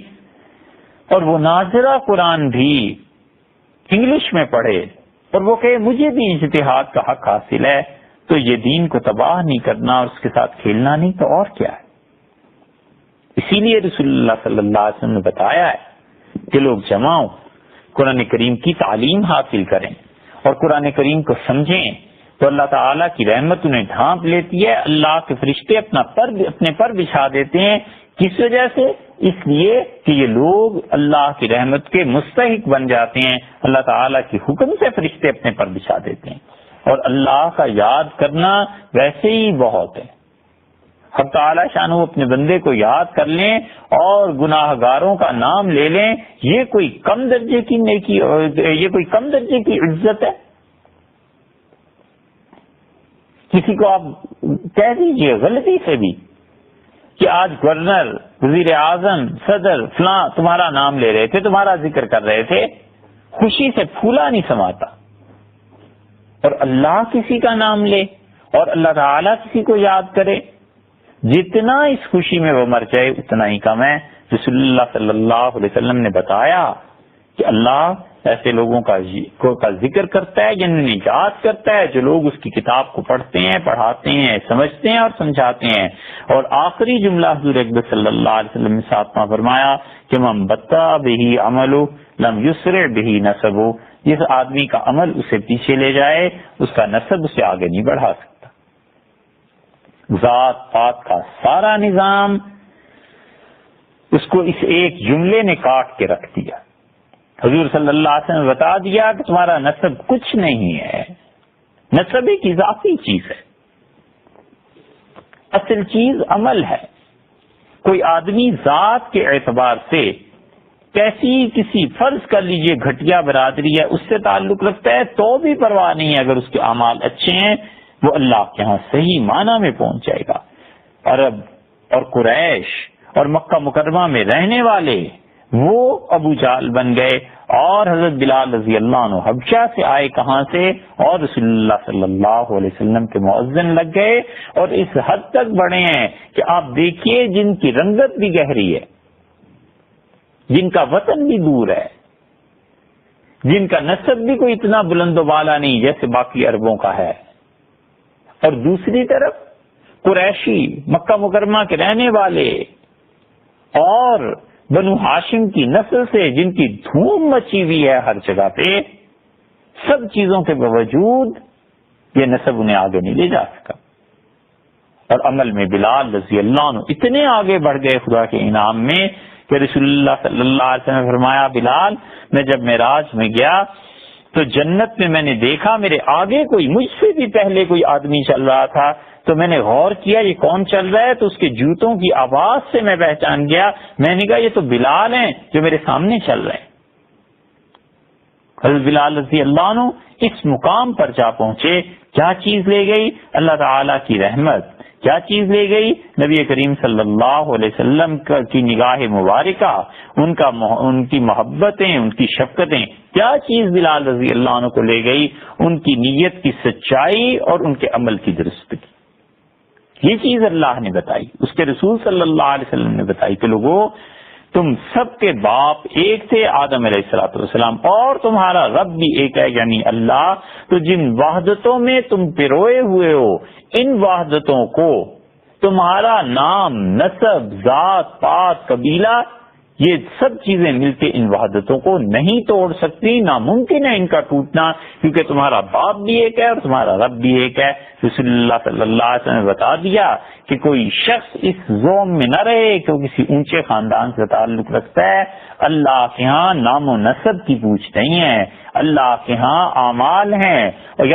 [SPEAKER 1] اور وہ ناظرہ قرآن بھی انگلش میں پڑھے اور وہ کہے مجھے بھی اجتہاد کا حق حاصل ہے، تو یہ دین کو تباہ نہیں کرنا اور اس کے ساتھ کھیلنا نہیں تو اور کیا ہے۔ اسی لیے رسول اللہ صلی اللہ علیہ وسلم نے بتایا ہے کہ لوگ جمع ہوں، قرآن کریم کی تعلیم حاصل کریں اور قرآن کریم کو سمجھیں، تو اللہ تعالیٰ کی رحمت انہیں ڈھانپ لیتی ہے۔ اللہ کے فرشتے اپنے پر بچھا دیتے ہیں۔ کس وجہ سے؟ اس لیے کہ یہ لوگ اللہ کی رحمت کے مستحق بن جاتے ہیں، اللہ تعالیٰ کی حکم سے فرشتے اپنے پر بچھا دیتے ہیں، اور اللہ کا یاد کرنا ویسے ہی بہت ہے۔ حق تعالیٰ شانہ اپنے بندے کو یاد کر لیں اور گناہ گاروں کا نام لے لیں، یہ کوئی کم درجے کی نیکی، یہ کوئی کم درجے کی عزت ہے؟ کسی کو آپ کہہ دیجئے غلطی سے بھی کہ آج گورنر، وزیر اعظم، صدر فلاں تمہارا نام لے رہے تھے، تمہارا ذکر کر رہے تھے، خوشی سے پھولا نہیں سماتا، اور اللہ کسی کا نام لے اور اللہ تعالیٰ کسی کو یاد کرے، جتنا اس خوشی میں وہ مر جائے اتنا ہی کم ہے۔ رسول اللہ صلی اللہ علیہ وسلم نے بتایا کہ اللہ ایسے لوگوں کا ذکر کرتا ہے، یعنی یاد کرتا ہے جو لوگ اس کی کتاب کو پڑھتے ہیں، پڑھاتے ہیں، سمجھتے ہیں اور سمجھاتے ہیں۔ اور آخری جملہ حضور اکبر صلی اللہ علیہ وسلم نے ساتواں فرمایا کہ من بطا بہ عملہ لم یسرع بہ نسبہ، جس آدمی کا عمل اسے پیچھے لے جائے اس کا نسب اسے آگے نہیں بڑھا سکتا۔ ذات پات کا سارا نظام اس کو اس ایک جملے نے کاٹ کے رکھ دیا۔ حضور صلی اللہ علیہ وسلم نے بتا دیا کہ تمہارا نسب کچھ نہیں ہے، نسب ایک اضافی چیز ہے، اصل چیز عمل ہے۔ کوئی آدمی ذات کے اعتبار سے کیسی کسی فرض کر لیجئے گھٹیا برادری ہے اس سے تعلق رکھتا ہے تو بھی پرواہ نہیں ہے، اگر اس کے اعمال اچھے ہیں وہ اللہ کے ہاں صحیح معنی میں پہنچ جائے گا۔ عرب اور قریش اور مکہ مکرمہ میں رہنے والے وہ ابو جہل بن گئے، اور حضرت بلال رضی اللہ عنہ حبشہ سے آئے، کہاں سے؟ اور رسول اللہ صلی اللہ علیہ وسلم کے مؤذن لگ گئے، اور اس حد تک بڑھے ہیں کہ آپ دیکھیے جن کی رنگت بھی گہری ہے، جن کا وطن بھی دور ہے، جن کا نسب بھی کوئی اتنا بلند و بالا نہیں جیسے باقی عربوں کا ہے، اور دوسری طرف قریشی مکہ مکرمہ کے رہنے والے اور بنو ہاشم کی نسل سے جن کی دھوم مچی ہوئی ہے ہر جگہ پہ، سب چیزوں کے باوجود یہ نسب انہیں آگے نہیں لے جا سکا۔ اور عمل میں بلال رضی اللہ عنہ اتنے آگے بڑھ گئے خدا کے انعام میں کہ رسول اللہ صلی اللہ علیہ وسلم نے فرمایا بلال، میں جب معراج میں گیا تو جنت میں نے دیکھا میرے آگے کوئی مجھ سے بھی پہلے کوئی آدمی چل رہا تھا، تو میں نے غور کیا یہ کون چل رہا ہے، تو اس کے جوتوں کی آواز سے میں پہچان گیا، میں نے کہا یہ تو بلال ہیں جو میرے سامنے چل رہے ہیں۔ حضرت بلال رضی اللہ عنہ اس مقام پر جا پہنچے، کیا چیز لے گئی؟ اللہ تعالیٰ کی رحمت۔ کیا چیز لے گئی؟ نبی کریم صلی اللہ علیہ وسلم کی نگاہ مبارکہ، ان کی محبتیں، ان کی شفقتیں۔ کیا چیز بلال رضی اللہ عنہ کو لے گئی؟ ان کی نیت کی سچائی اور ان کے عمل کی درستگی۔ یہ چیز اللہ نے بتائی، اس کے رسول صلی اللہ علیہ وسلم نے بتائی کہ لوگوں تم سب کے باپ ایک تھے آدم علیہ السلام، اور تمہارا رب بھی ایک ہے یعنی اللہ۔ تو جن وحدتوں میں تم پروئے ہوئے ہو، ان وحدتوں کو تمہارا نام، نسب، ذات، پات، قبیلہ، یہ سب چیزیں مل کے ان وحدتوں کو نہیں توڑ سکتی، ناممکن ہے ان کا ٹوٹنا، کیونکہ تمہارا باپ بھی ایک ہے اور تمہارا رب بھی ایک ہے۔ رسول اللہ صلی اللہ علیہ وسلم نے بتا دیا کہ کوئی شخص اس زوم میں نہ رہے کہ وہ کسی اونچے خاندان سے تعلق رکھتا ہے۔ اللہ کے ہاں نام و نسب کی پوچھ نہیں ہے، اللہ کے ہاں اعمال ہیں، اور